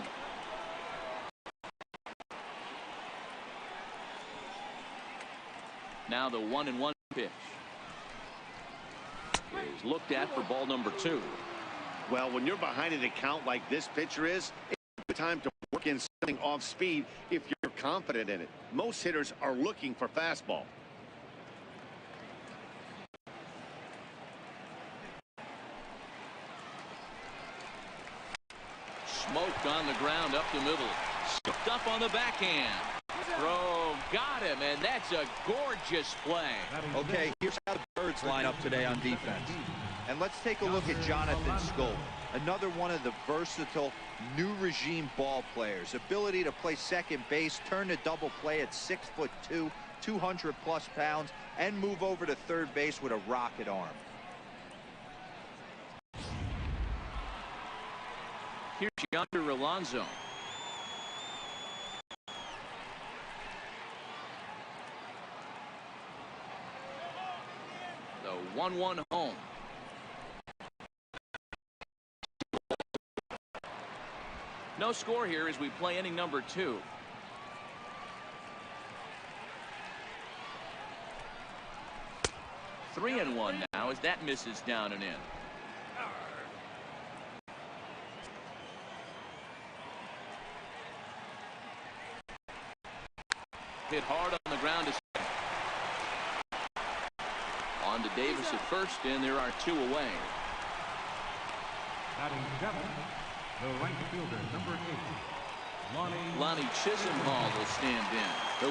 Now the 1-1 pitch is looked at for ball number 2. Well, when you're behind an account like this pitcher is, it's time to work in something off speed if you're confident in it. Most hitters are looking for fastball. Smoked on the ground up the middle. Stuff on the backhand. Throw got him, and that's a gorgeous play. Okay, here's how the Birds line up today on defense. And let's take a look at Jonathan Schoop, another one of the versatile new regime ball players. Ability to play second base, turn to double play at 6'2", 200+ pounds, and move over to third base with a rocket arm. Here's Yonder Alonso. The 1-1 home. No score here as we play inning number 2. Three and 1 now as that misses down and in. Hit hard on the ground. On to Davis at first, and there are 2 away. Batting 7, the right fielder, number 8, Lonnie Chisenhall will stand in. The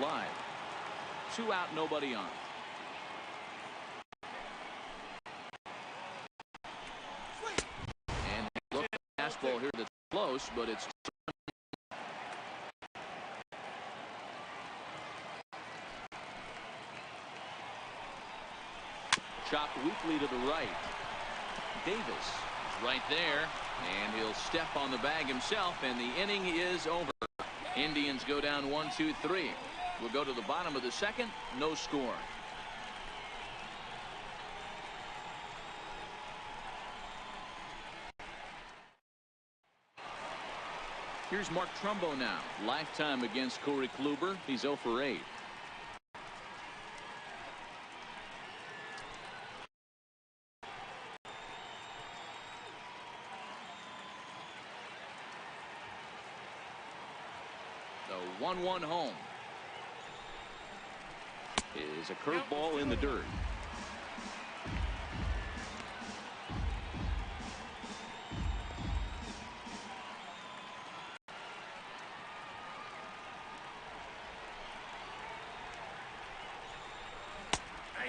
live. 2 out, nobody on. And look at the fastball here that's close, but it's chopped weakly to the right. Davis is right there, and he'll step on the bag himself, and the inning is over. Indians go down 1, 2, 3. We'll go to the bottom of the second. No score. Here's Mark Trumbo now. Lifetime against Corey Kluber. He's 0 for 8. The 1-1 home is a curveball in the dirt.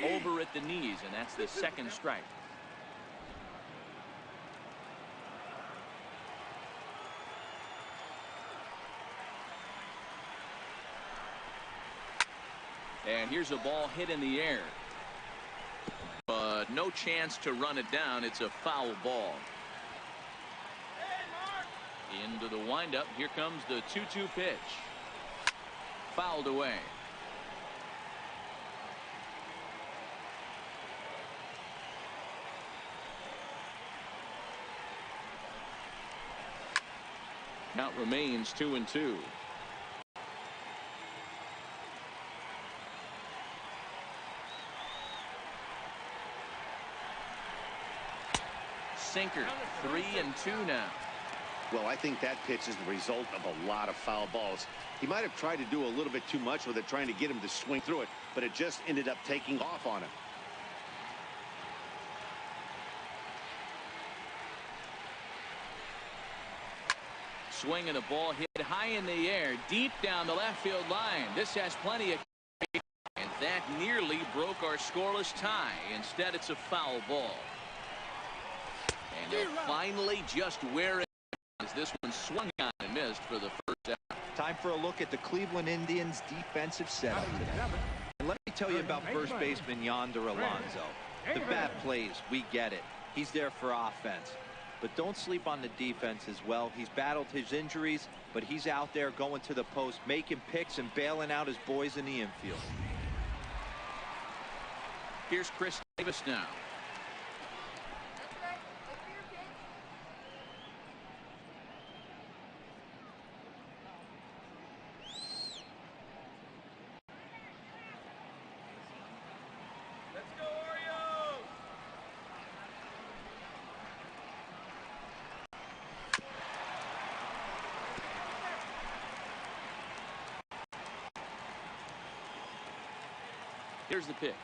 Over at the knees, and that's the second strike. And here's a ball hit in the air, but no chance to run it down. It's a foul ball. Into the windup. Here comes the 2-2 pitch. Fouled away. Count remains 2-2. Sinker. 3-2 now. Well, I think that pitch is the result of a lot of foul balls. He might have tried to do a little bit too much with it, trying to get him to swing through it, but it just ended up taking off on him. Swing and a ball hit high in the air, deep down the left field line. This has plenty of, and that nearly broke our scoreless tie. Instead, it's a foul ball. And they'll finally just wear it as this one swung on and missed for the first out. Time for a look at the Cleveland Indians defensive setup today. And let me tell you about first baseman Yonder Alonso. The bat plays, we get it. He's there for offense. But don't sleep on the defense as well. He's battled his injuries, but he's out there going to the post, making picks and bailing out his boys in the infield. Here's Chris Davis now. Here's the pitch.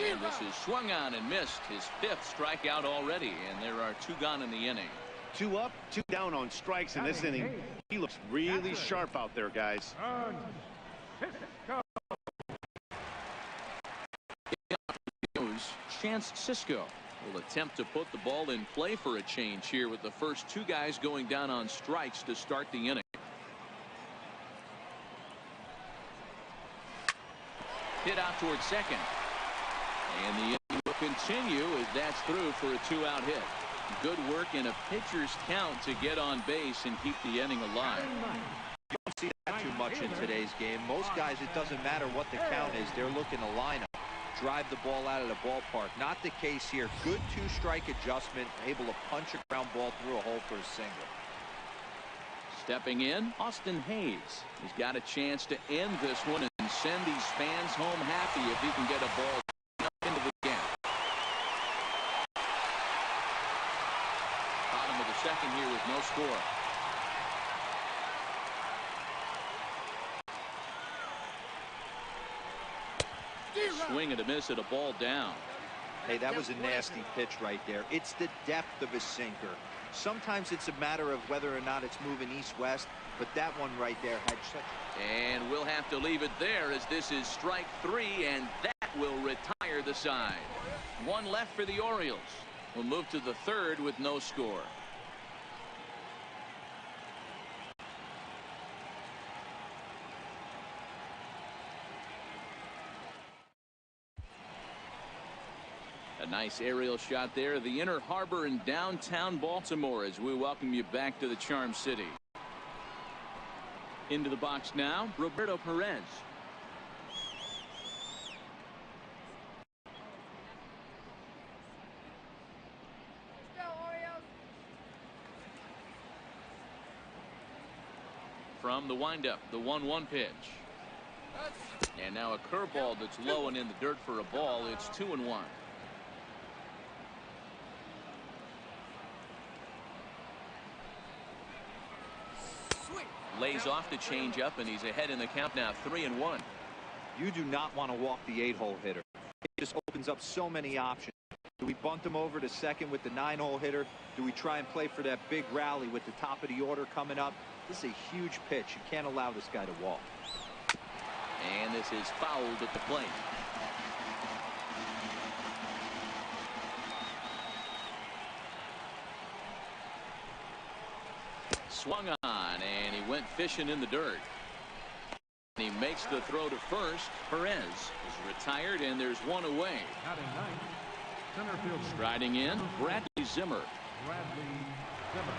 And this is swung on and missed. His 5th strikeout already, and there are 2 gone in the inning. 2 up, 2 down on strikes in this inning. He looks really sharp out there, guys. Chance Cisco will attempt to put the ball in play for a change here with the first two guys going down on strikes to start the inning. Hit out towards second. And the inning will continue as that's through for a 2-out hit. Good work in a pitcher's count to get on base and keep the inning alive. You don't see that too much in today's game. Most guys, it doesn't matter what the count is. They're looking to line up, drive the ball out of the ballpark. Not the case here. Good two-strike adjustment, able to punch a ground ball through a hole for a single. Stepping in, Austin Hayes. He's got a chance to end this one and send these fans home happy if he can get a ball into the game. Bottom of the second here with no score. Swing and a miss at a ball down. Hey, that was a nasty pitch right there. It's the depth of a sinker. Sometimes it's a matter of whether or not it's moving east-west, but that one right there had such... And we'll have to leave it there as this is strike 3, and that will retire the side. One left for the Orioles. We'll move to the third with no score. A nice aerial shot there of the Inner Harbor in downtown Baltimore as we welcome you back to the Charm City. Into the box now, Roberto Perez. From the windup, the 1-1 pitch. And now a curveball that's low and in the dirt for a ball. It's 2-1. Lays off the changeup, and he's ahead in the count now, 3-1. You do not want to walk the 8-hole hitter. It just opens up so many options. Do we bunt him over to second with the 9-hole hitter? Do we try and play for that big rally with the top of the order coming up? This is a huge pitch. You can't allow this guy to walk. And this is fouled at the plate. Swung on, and he went fishing in the dirt. He makes the throw to first. Perez is retired, and there's one away. Batting ninth, center fielder. Striding in, Bradley Zimmer. Bradley Zimmer.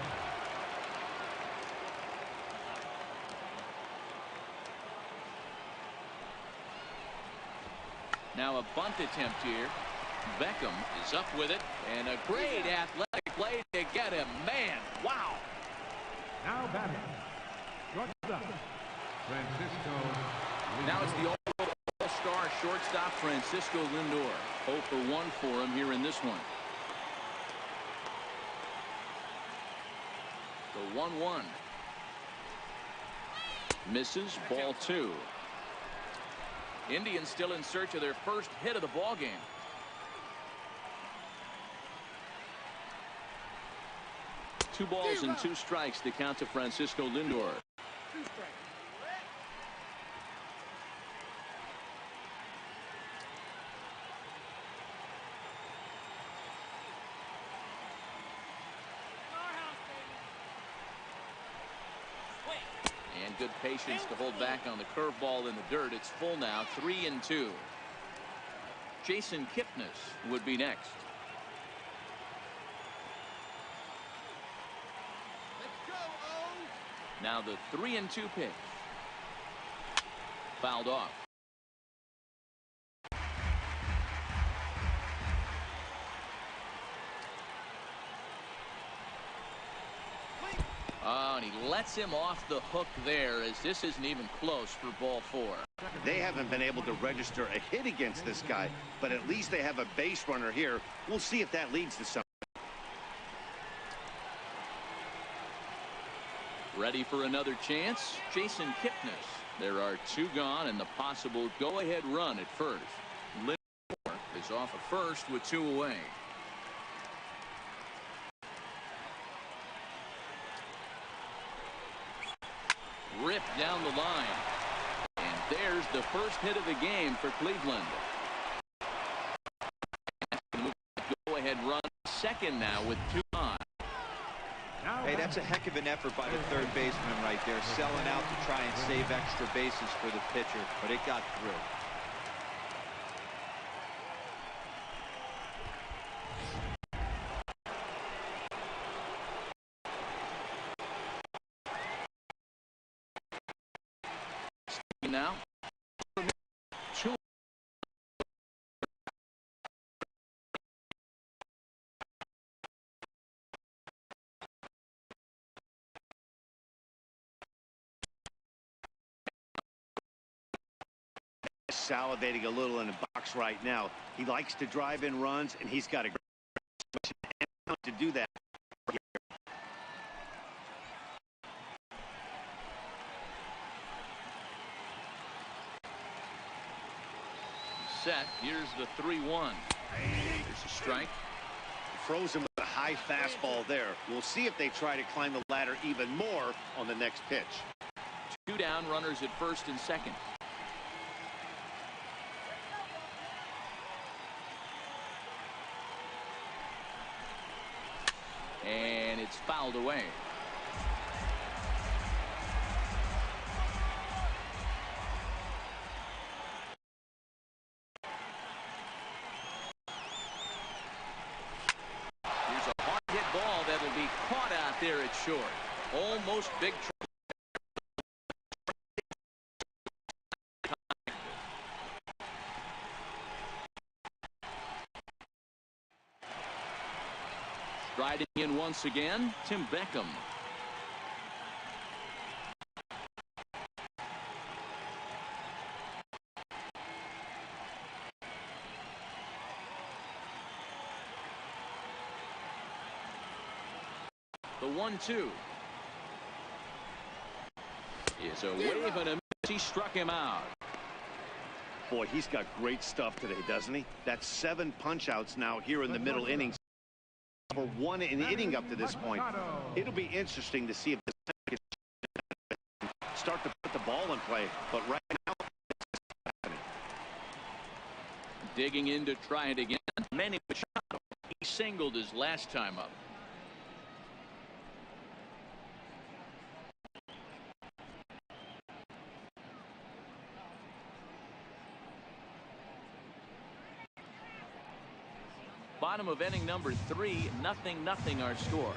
Now a bunt attempt here. Beckham is up with it, and a great athletic play to get him. Man, wow. Now batting, shortstop, Francisco Lindor. Now it's the all-star shortstop, Francisco Lindor. 0 for 1 for him here in this one. The 1-1. Misses, ball 2. Indians still in search of their first hit of the ball game. Two balls and 2 strikes to count to Francisco Lindor. 2 strikes. And good patience to hold back on the curveball in the dirt. It's full now, 3-2. Jason Kipnis would be next. Now the 3-2 pitch. Fouled off. Oh, and he lets him off the hook there as this isn't even close for ball 4. They haven't been able to register a hit against this guy, but at least they have a base runner here. We'll see if that leads to something. Ready for another chance? Jason Kipnis. There are 2 gone and the possible go-ahead run at first. Lindor is off at first with 2 away. Ripped down the line. And there's the first hit of the game for Cleveland. second now with 2 on. Hey, that's a heck of an effort by the third baseman right there, selling out to try and save extra bases for the pitcher, but it got through. Now, 2. Salivating a little in the box right now. He likes to drive in runs, and he's got a great to do that. Set. Here's the 3-1. Here's a strike. Froze him with a high fastball there. We'll see if they try to climb the ladder even more on the next pitch. 2 down, runners at first and second. And it's fouled away. Here's a hard hit ball that'll be caught out there at short. Almost big trouble. Striding in once again, Tim Beckham. The 1-2 is a wave and a miss. He struck him out. Boy, he's got great stuff today, doesn't he? That's 7 punch-outs now here in the middle innings. For 1 inning up to this point. It'll be interesting to see if the second start to put the ball in play. But right now, it's happening. Digging in to try it again. Manny Machado. He singled his last time up. Bottom of inning number 3, 0-0 our score.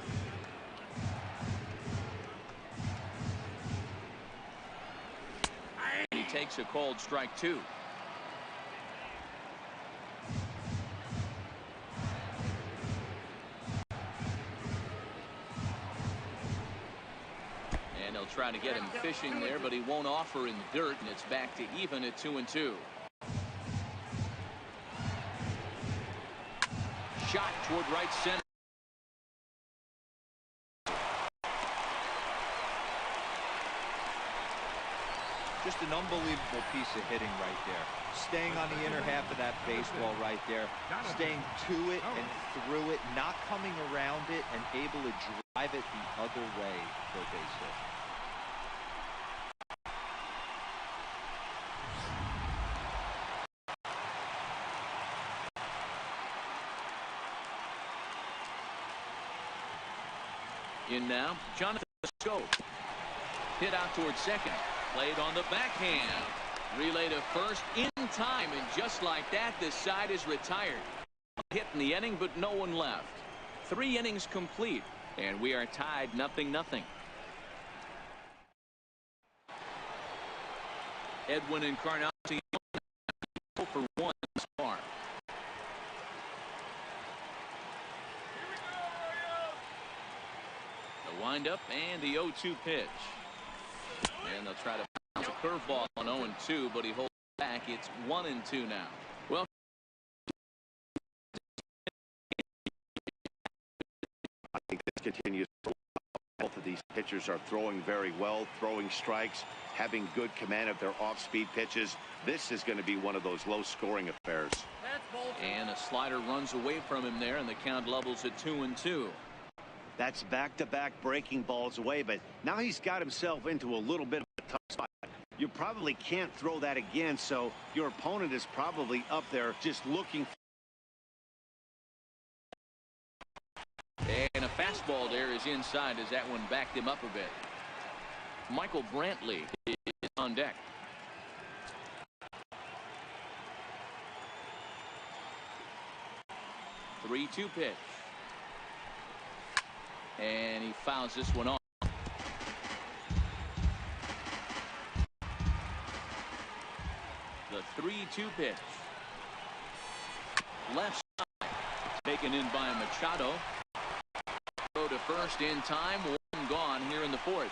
He takes a called strike 2. And they'll try to get him fishing there, but he won't offer in the dirt, and it's back to even at 2-2. Shot toward right center. Just an unbelievable piece of hitting right there. Staying on the inner half of that baseball right there. Staying to it and through it, not coming around it, and able to drive it the other way for a base hit. In now, Jonathan Scope. Hit out towards second. Played on the backhand. Relay to first in time, and just like that, this side is retired. Hit in the inning, but no one left. 3 innings complete, and we are tied 0-0. Edwin Encarnacion 0 for 1 thus far. The windup and the 0-2 pitch. And they'll try to bounce a curveball on 0-2, but he holds back. It's 1-2 now. Well, I think this continues. Both of these pitchers are throwing very well, throwing strikes, having good command of their off-speed pitches. This is going to be one of those low-scoring affairs. And a slider runs away from him there, and the count levels at 2-2. That's back-to-back breaking balls away, but now he's got himself into a little bit of a tough spot. You probably can't throw that again, so your opponent is probably up there just looking goes inside as that one backed him up a bit. Michael Brantley is on deck. Three-two pitch. And he fouls this one off. The 3-2 pitch. Left side. Taken in by Machado. Go to first in time. One gone here in the fourth.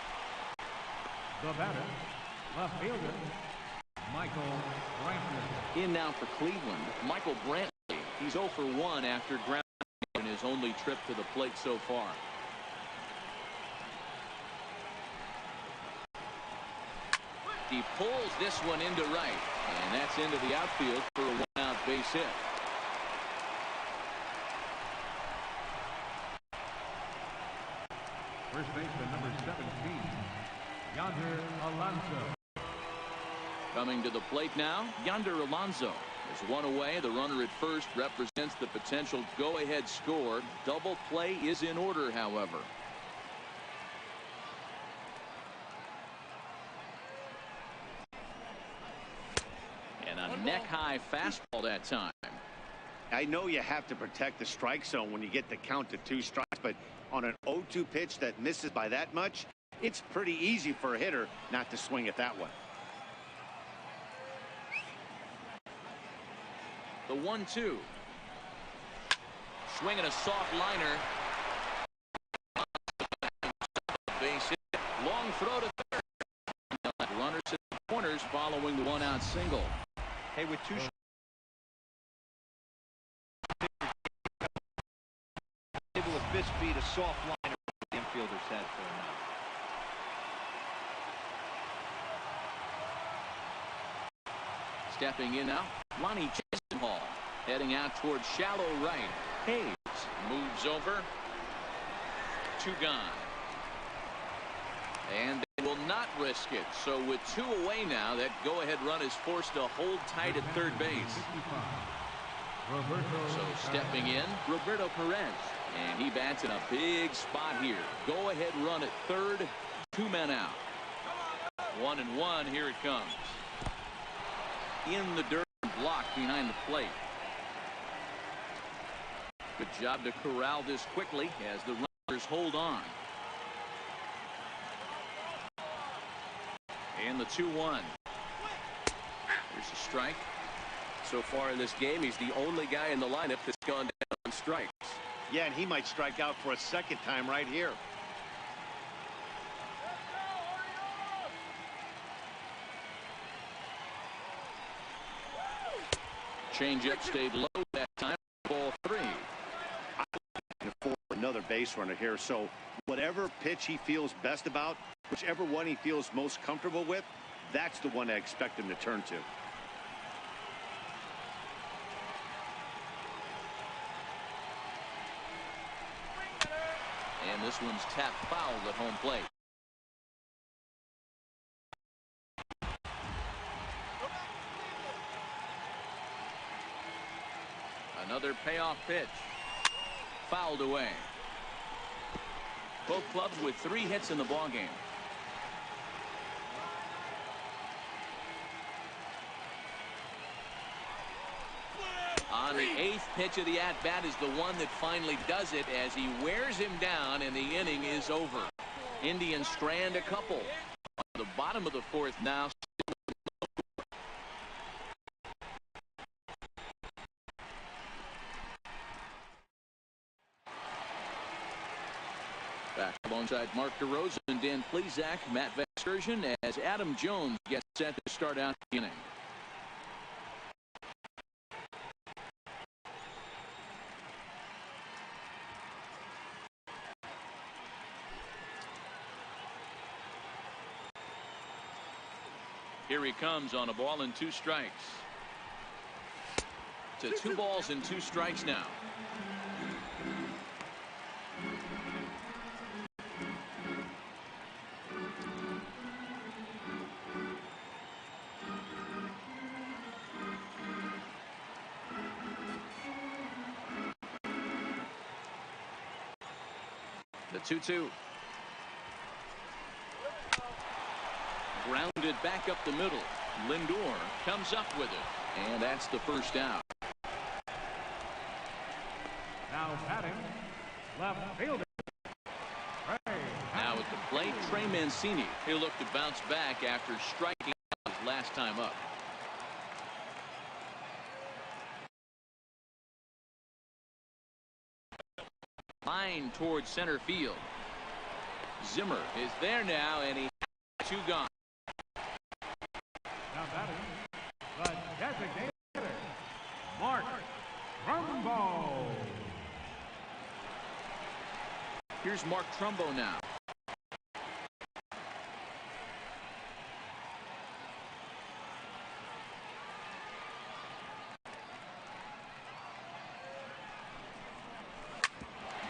The batter, left fielder, Michael Brantley. In now for Cleveland, Michael Brantley. He's 0 for 1 after ground in his only trip to the plate so far. He pulls this one into right, and that's into the outfield for a one-out base hit. First baseman number 17, Yonder Alonso. Coming to the plate now, Yonder Alonso. There's one away. The runner at first represents the potential go-ahead score. Double play is in order, however. And a neck-high fastball that time. I know you have to protect the strike zone when you get the count to 2 strikes, but on an 0-2 pitch that misses by that much, it's pretty easy for a hitter not to swing it that way. The 1-2. Swinging a soft liner. Base hit. Long throw to third. Runners at the corners following the one-out single. Hey, with 2 able to fist feed a soft liner the infielder's head for him now. Stepping in now, Lonnie Chisenhall heading out towards shallow right. Hayes moves over. 2 gone. And they will not risk it. So with 2 away now, that go-ahead run is forced to hold tight at third base. So stepping in, Roberto Perez. And he bats in a big spot here. Go-ahead run at third. 2 men out. 1-1. Here it comes. In the dirt, blocked behind the plate. Good job to corral this quickly as the runners hold on. And the 2-1. There's a strike. So far in this game, he's the only guy in the lineup that's gone down on strikes. Yeah, and he might strike out for a second time right here. Changeup stayed low that time. Ball 3. For another base runner here, so whatever pitch he feels best about, whichever one he feels most comfortable with, that's the one I expect him to turn to. And this one's tapped foul at home plate. Another payoff pitch. Fouled away. Both clubs with 3 hits in the ballgame. On the 8th pitch of the at-bat is the one that finally does it as he wears him down and the inning is over. Indians strand a couple. On the bottom of the 4th now. Back alongside Mark DeRosa and Dan Plesac, Matt Vasgersian as Adam Jones gets set to start out the inning. Here he comes on a ball and 2 strikes. To 2 balls and 2 strikes now. The 2-2. Grounded back up the middle. Lindor comes up with it. And that's the first out. Now batting, left fielder. Now at the plate, Trey Mancini. He'll look to bounce back after striking out his last time up. Line towards center field. Zimmer is there now, and he has 2 gone. Now batting, the designated hitter, Mark Trumbo. Here's Mark Trumbo now.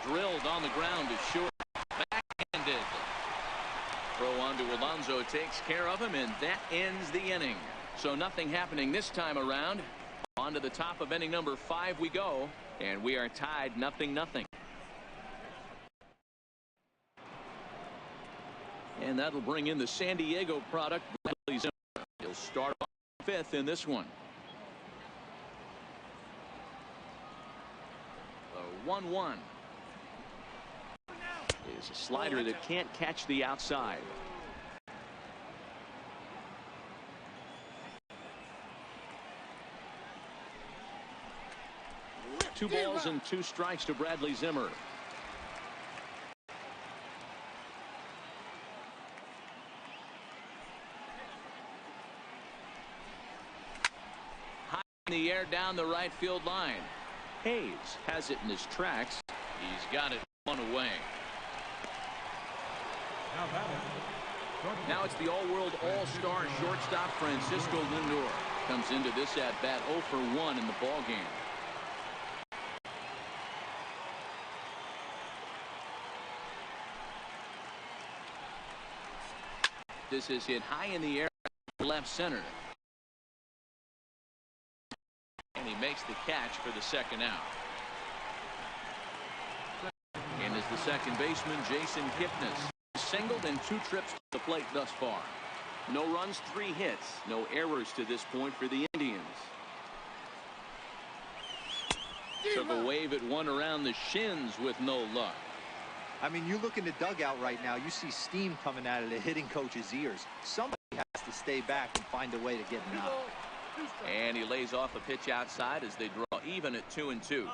Drilled on the ground to short. Backhanded. Throw on to Alonso takes care of him, and that ends the inning. So nothing happening this time around. On to the top of inning number 5 we go, and we are tied 0-0. And that'll bring in the San Diego product, Bradley Zimmer. He'll start off 5th in this one. The 1-1 is a slider that can't catch the outside. Two balls and 2 strikes to Bradley Zimmer. High in the air down the right field line. Hayes has it in his tracks. He's got it 1 away. Now it's the all-world all-star shortstop Francisco Lindor. Comes into this at-bat 0 for 1 in the ballgame. This is hit high in the air left center. And he makes the catch for the 2nd out. And is the second baseman Jason Kipnis. Singled and 2 trips to the plate thus far. No runs, 3 hits. No errors to this point for the Indians. Took a wave at one around the shins with no luck. I mean, you look in the dugout right now, you see steam coming out of the hitting coach's ears. Somebody has to stay back and find a way to get him out. And he lays off a pitch outside as they draw even at 2-2.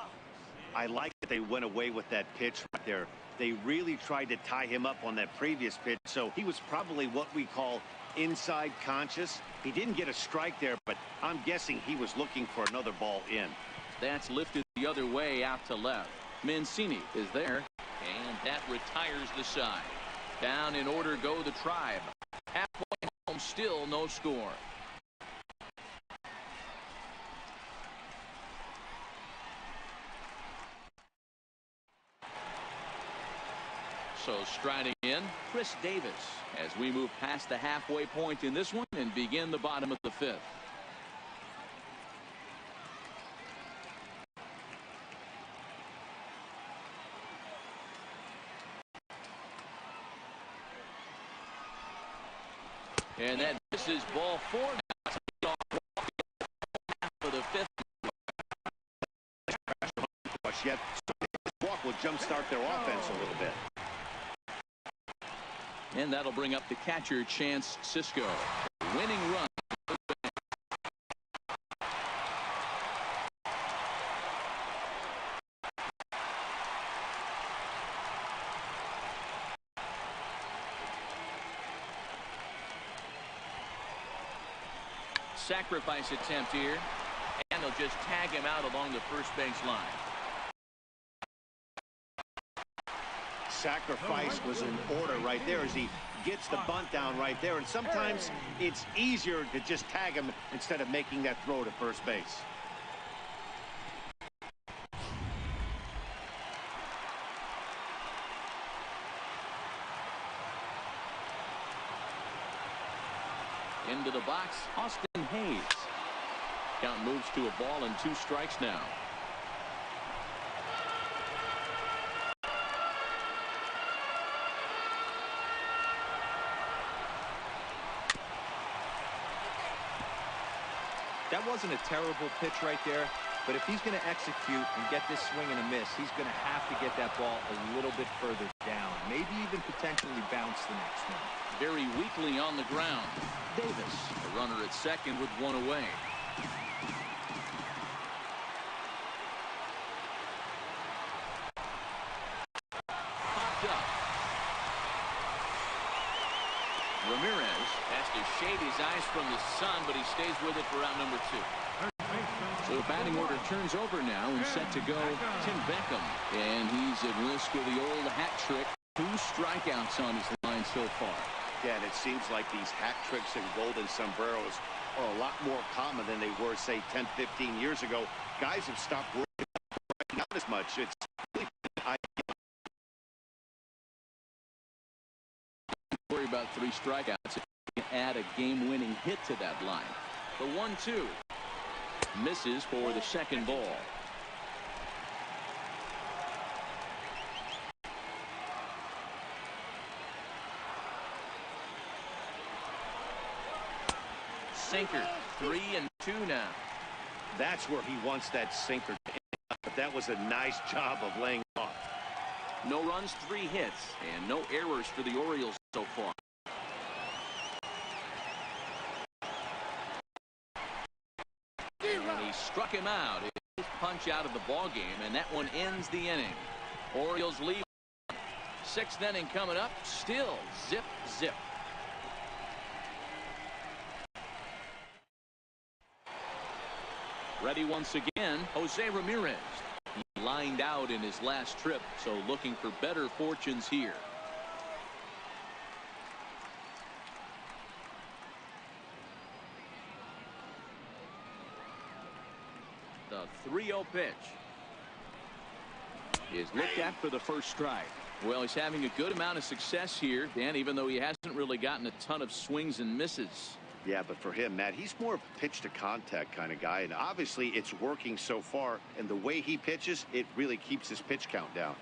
I like that they went away with that pitch right there. They really tried to tie him up on that previous pitch, so he was probably what we call inside conscious. He didn't get a strike there, but I'm guessing he was looking for another ball in. That's lifted the other way out to left. Mancini is there, and that retires the side. Down in order go the Tribe. Halfway home, still no score. So striding in, Chris Davis, as we move past the halfway point in this one and begin the bottom of the 5th. And that misses ball 4 now. For the 5th. Yet, walk will jumpstart their offense a little bit. And that'll bring up the catcher, Chance Sisco. Winning run. Sacrifice attempt here. And they'll just tag him out along the first base line. Sacrifice was in order right there as he gets the bunt down right there. And sometimes it's easier to just tag him instead of making that throw to first base. Into the box, Austin Hayes. Count moves to a ball and 2 strikes now. That wasn't a terrible pitch right there, but if he's going to execute and get this swing and a miss, he's going to have to get that ball a little bit further down, maybe even potentially bounce the next one. Very weakly on the ground. Davis, a runner at second with one away. Popped up. Ramirez has to shade his eyes from the sun, but he stays with it for out number 2. So the batting order turns over now, and set to go Tim Beckham. And he's at risk of the old hat trick. 2 strikeouts on his line so far. Yeah, and it seems like these hat tricks and golden sombreros are a lot more common than they were, say, 10, 15 years ago. Guys have stopped working out as much. It's really Worry about 3 strikeouts if you add a game-winning hit to that line. The 1-2 misses for the second ball. Sinker, 3-2 now. That's where he wants that sinker. But that was a nice job of laying off. No runs, 3 hits, and no errors for the Orioles so far. And he struck him out. His punch out of the ball game, and that one ends the inning. Orioles lead. 6th inning coming up. Still zip, zip. Ready once again, Jose Ramirez. He lined out in his last trip, so looking for better fortunes here. The 3-0 pitch is looked at for the first strike. Well, he's having a good amount of success here, Dan, even though he hasn't really gotten a ton of swings and misses. Yeah, but for him, Matt, he's more of a pitch to contact kind of guy, and obviously it's working so far, and the way he pitches, it really keeps his pitch count down.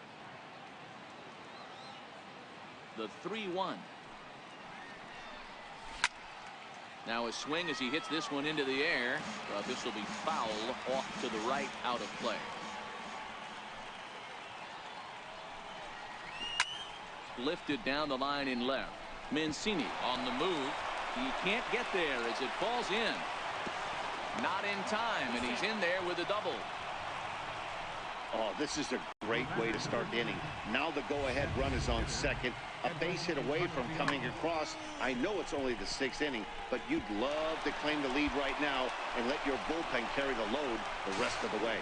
The 3-1. Now a swing as he hits this one into the air. This will be foul off to the right, out of play. Lifted down the line in left. Mancini on the move. He can't get there as it falls in. Not in time, and he's in there with a double. Oh, this is a great way to start the inning. Now the go-ahead run is on second. A base hit away from coming across. I know it's only the 6th inning, but you'd love to claim the lead right now and let your bullpen carry the load the rest of the way.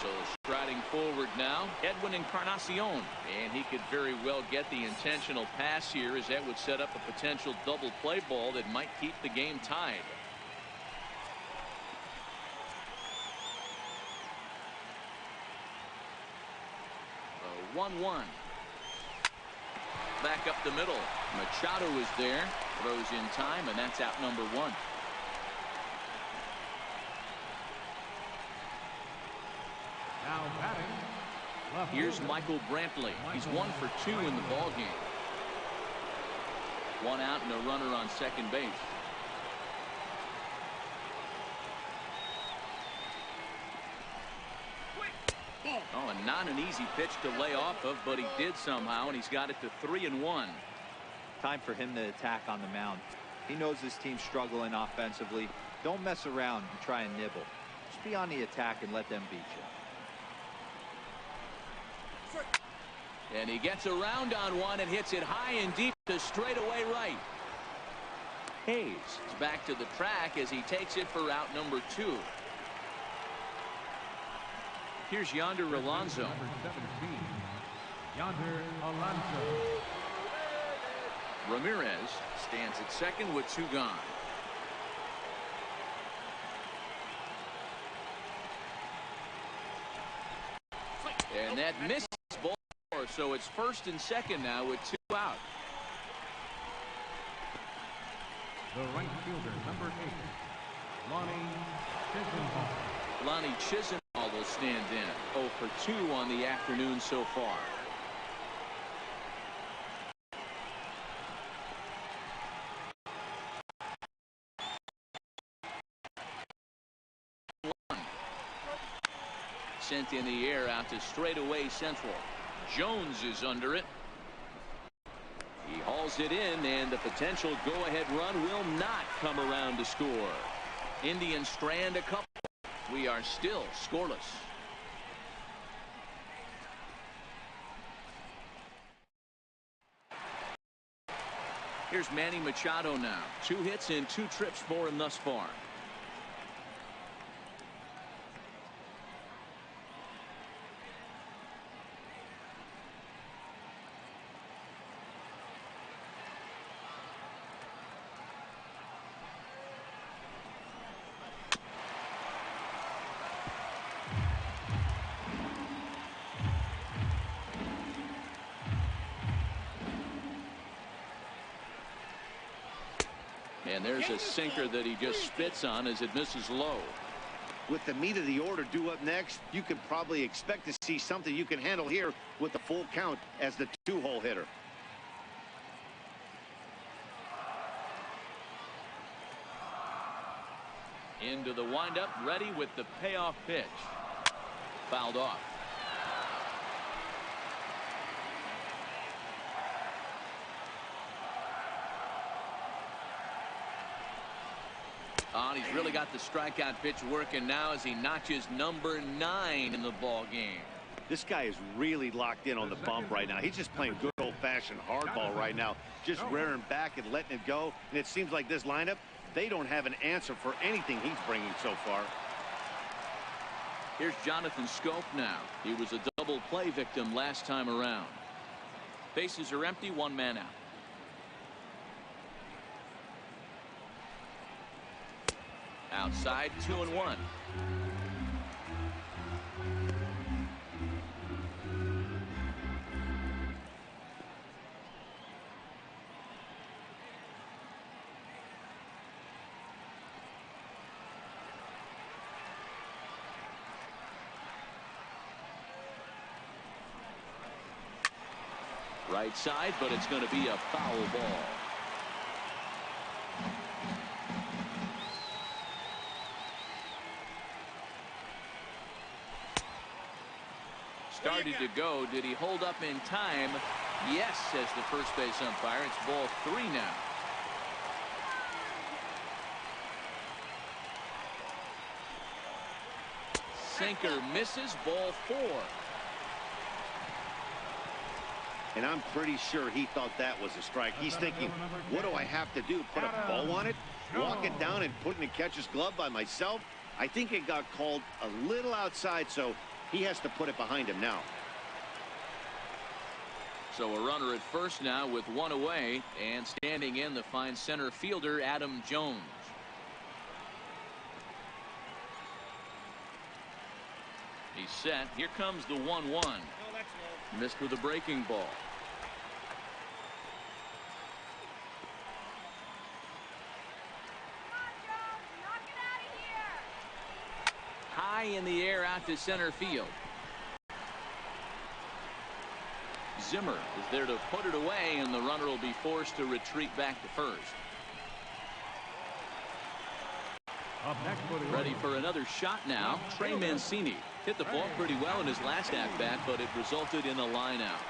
So striding forward now, Edwin Encarnacion. And he could very well get the intentional pass here, as that would set up a potential double play ball that might keep the game tied. The 1-1. Back up the middle. Machado is there. Throws in time, and that's out number 1. Now batting. Here's Michael Brantley. He's 1 for 2 in the ball game. 1 out and a runner on second base. Oh, and not an easy pitch to lay off of, but he did somehow, and he's got it to 3-1. Time for him to attack on the mound. He knows his team's struggling offensively. Don't mess around and try and nibble. Just be on the attack and let them beat you. And he gets around on one and hits it high and deep to straightaway right. Hayes is back to the track as he takes it for out number 2. Here's Yonder Alonso. Number 17, Yonder Alonso. Ramirez stands at second with 2 gone. And that misses ball, so it's first and second now with 2 out. The right fielder, number 8, Lonnie Chisenhall. Lonnie Chisenhall will stand in. 0 for 2 on the afternoon so far. sent in the air out to straightaway central. Jones is under it. He hauls it in, and the potential go-ahead run will not come around to score. Indians strand a couple. We are still scoreless. Here's Manny Machado now. 2 hits and 2 trips for him thus far. And there's a sinker that he just spits on as it misses low. With the meat of the order due up next, you can probably expect to see something you can handle here with the full count as the 2-hole hitter. Into the windup, ready with the payoff pitch. Fouled off. Oh, and he's really got the strikeout pitch working now as he notches number 9 in the ball game. This guy is really locked in on the bump right now. He's just playing good old-fashioned hardball right now, just rearing back and letting it go. And it seems like this lineup, they don't have an answer for anything he's bringing so far. Here's Jonathan Scope now. He was a double play victim last time around. Bases are empty, 1 man out. Outside, 2-1. Right side, but it's going to be a foul ball. Started to go. Did he hold up in time? Yes, says the first base umpire. It's ball 3 now. Sinker misses, ball 4. And I'm pretty sure he thought that was a strike. He's thinking, what do I have to do? Put a bow on it? Walk it down and put it in a catcher's glove by myself? I think it got called a little outside, so he has to put it behind him now. So a runner at first now with 1 away, and standing in the fine center fielder Adam Jones. He's set. Here comes the 1-1. Missed with a breaking ball. High in the air out to center field. Zimmer is there to put it away, and the runner will be forced to retreat back to first. Ready for another shot now. Trey Mancini hit the ball pretty well in his last at-bat, but it resulted in a line-out.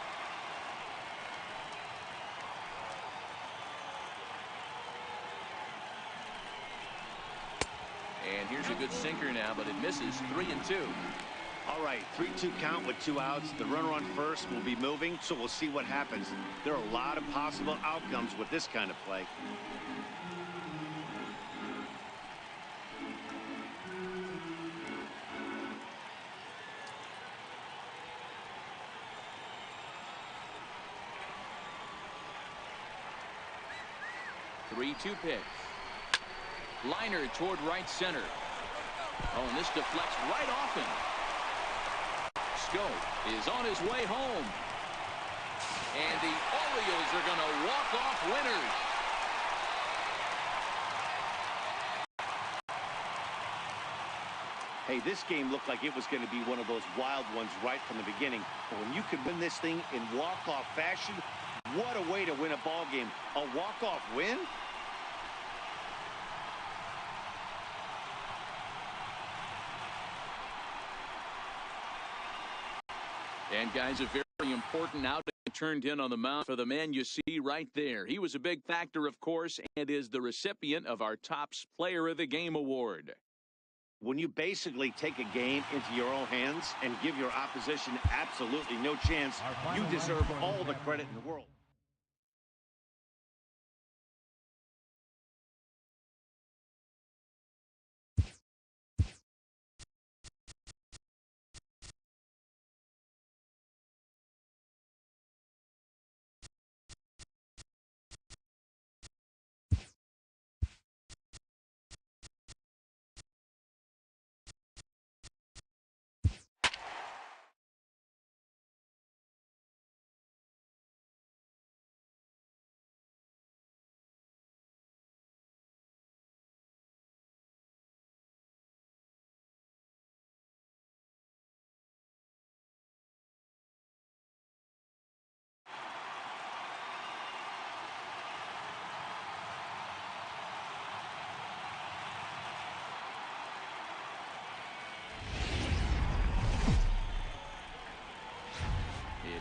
And here's a good sinker now, but it misses. 3-2. All right, 3-2 count with 2 outs. The runner on first will be moving, so we'll see what happens. There are a lot of possible outcomes with this kind of play. Three-two pitch. Liner toward right center. Oh, and this deflects right off him. Scope is on his way home. And the Orioles are going to walk off winners. Hey, this game looked like it was going to be one of those wild ones right from the beginning. But when you can win this thing in walk-off fashion, what a way to win a ball game. A walk-off win? And guys, a very important outing turned in on the mound for the man you see right there. He was a big factor, of course, and is the recipient of our Topps Player of the Game award. When you basically take a game into your own hands and give your opposition absolutely no chance, you deserve all the credit in the world.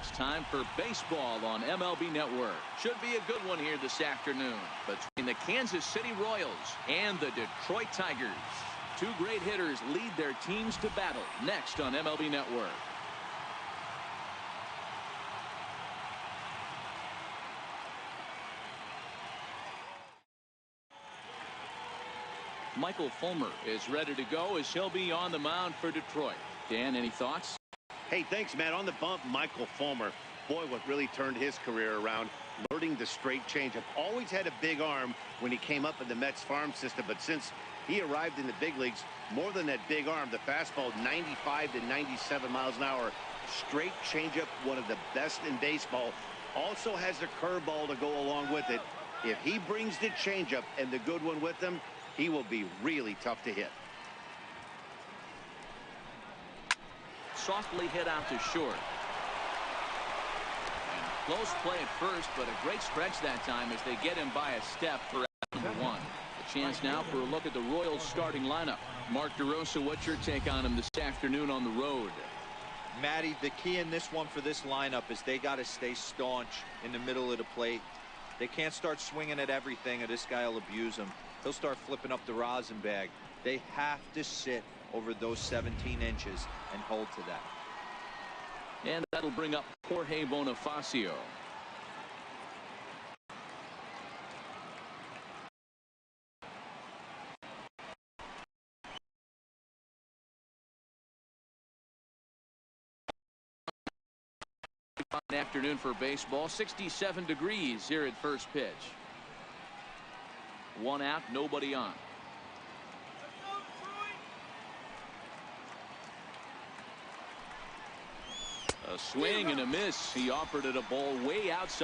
It's time for baseball on MLB Network. Should be a good one here this afternoon between the Kansas City Royals and the Detroit Tigers. Two great hitters lead their teams to battle next on MLB Network. Michael Fulmer is ready to go as he'll be on the mound for Detroit. Dan, any thoughts? Hey, thanks, Matt. On the bump, Michael Fulmer. Boy, what really turned his career around, learning the straight changeup. Always had a big arm when he came up in the Mets farm system, but since he arrived in the big leagues, more than that big arm, the fastball 95 to 97 miles an hour. Straight changeup, one of the best in baseball. Also has a curveball to go along with it. If he brings the changeup and the good one with him, he will be really tough to hit. Softly hit out to short. And close play at first, but a great stretch that time as they get him by a step for number one. A chance now for a look at the Royals starting lineup. Mark DeRosa, what's your take on him this afternoon on the road? Matty, the key in this one for this lineup is they got to stay staunch in the middle of the plate. They can't start swinging at everything or this guy will abuse them. He'll start flipping up the rosin bag. They have to sit over those 17 inches and hold to that. And that'll bring up Jorge Bonifacio. Fine afternoon for baseball. 67 degrees here at first pitch. One out, nobody on. A swing and a miss. He offered it a ball way outside.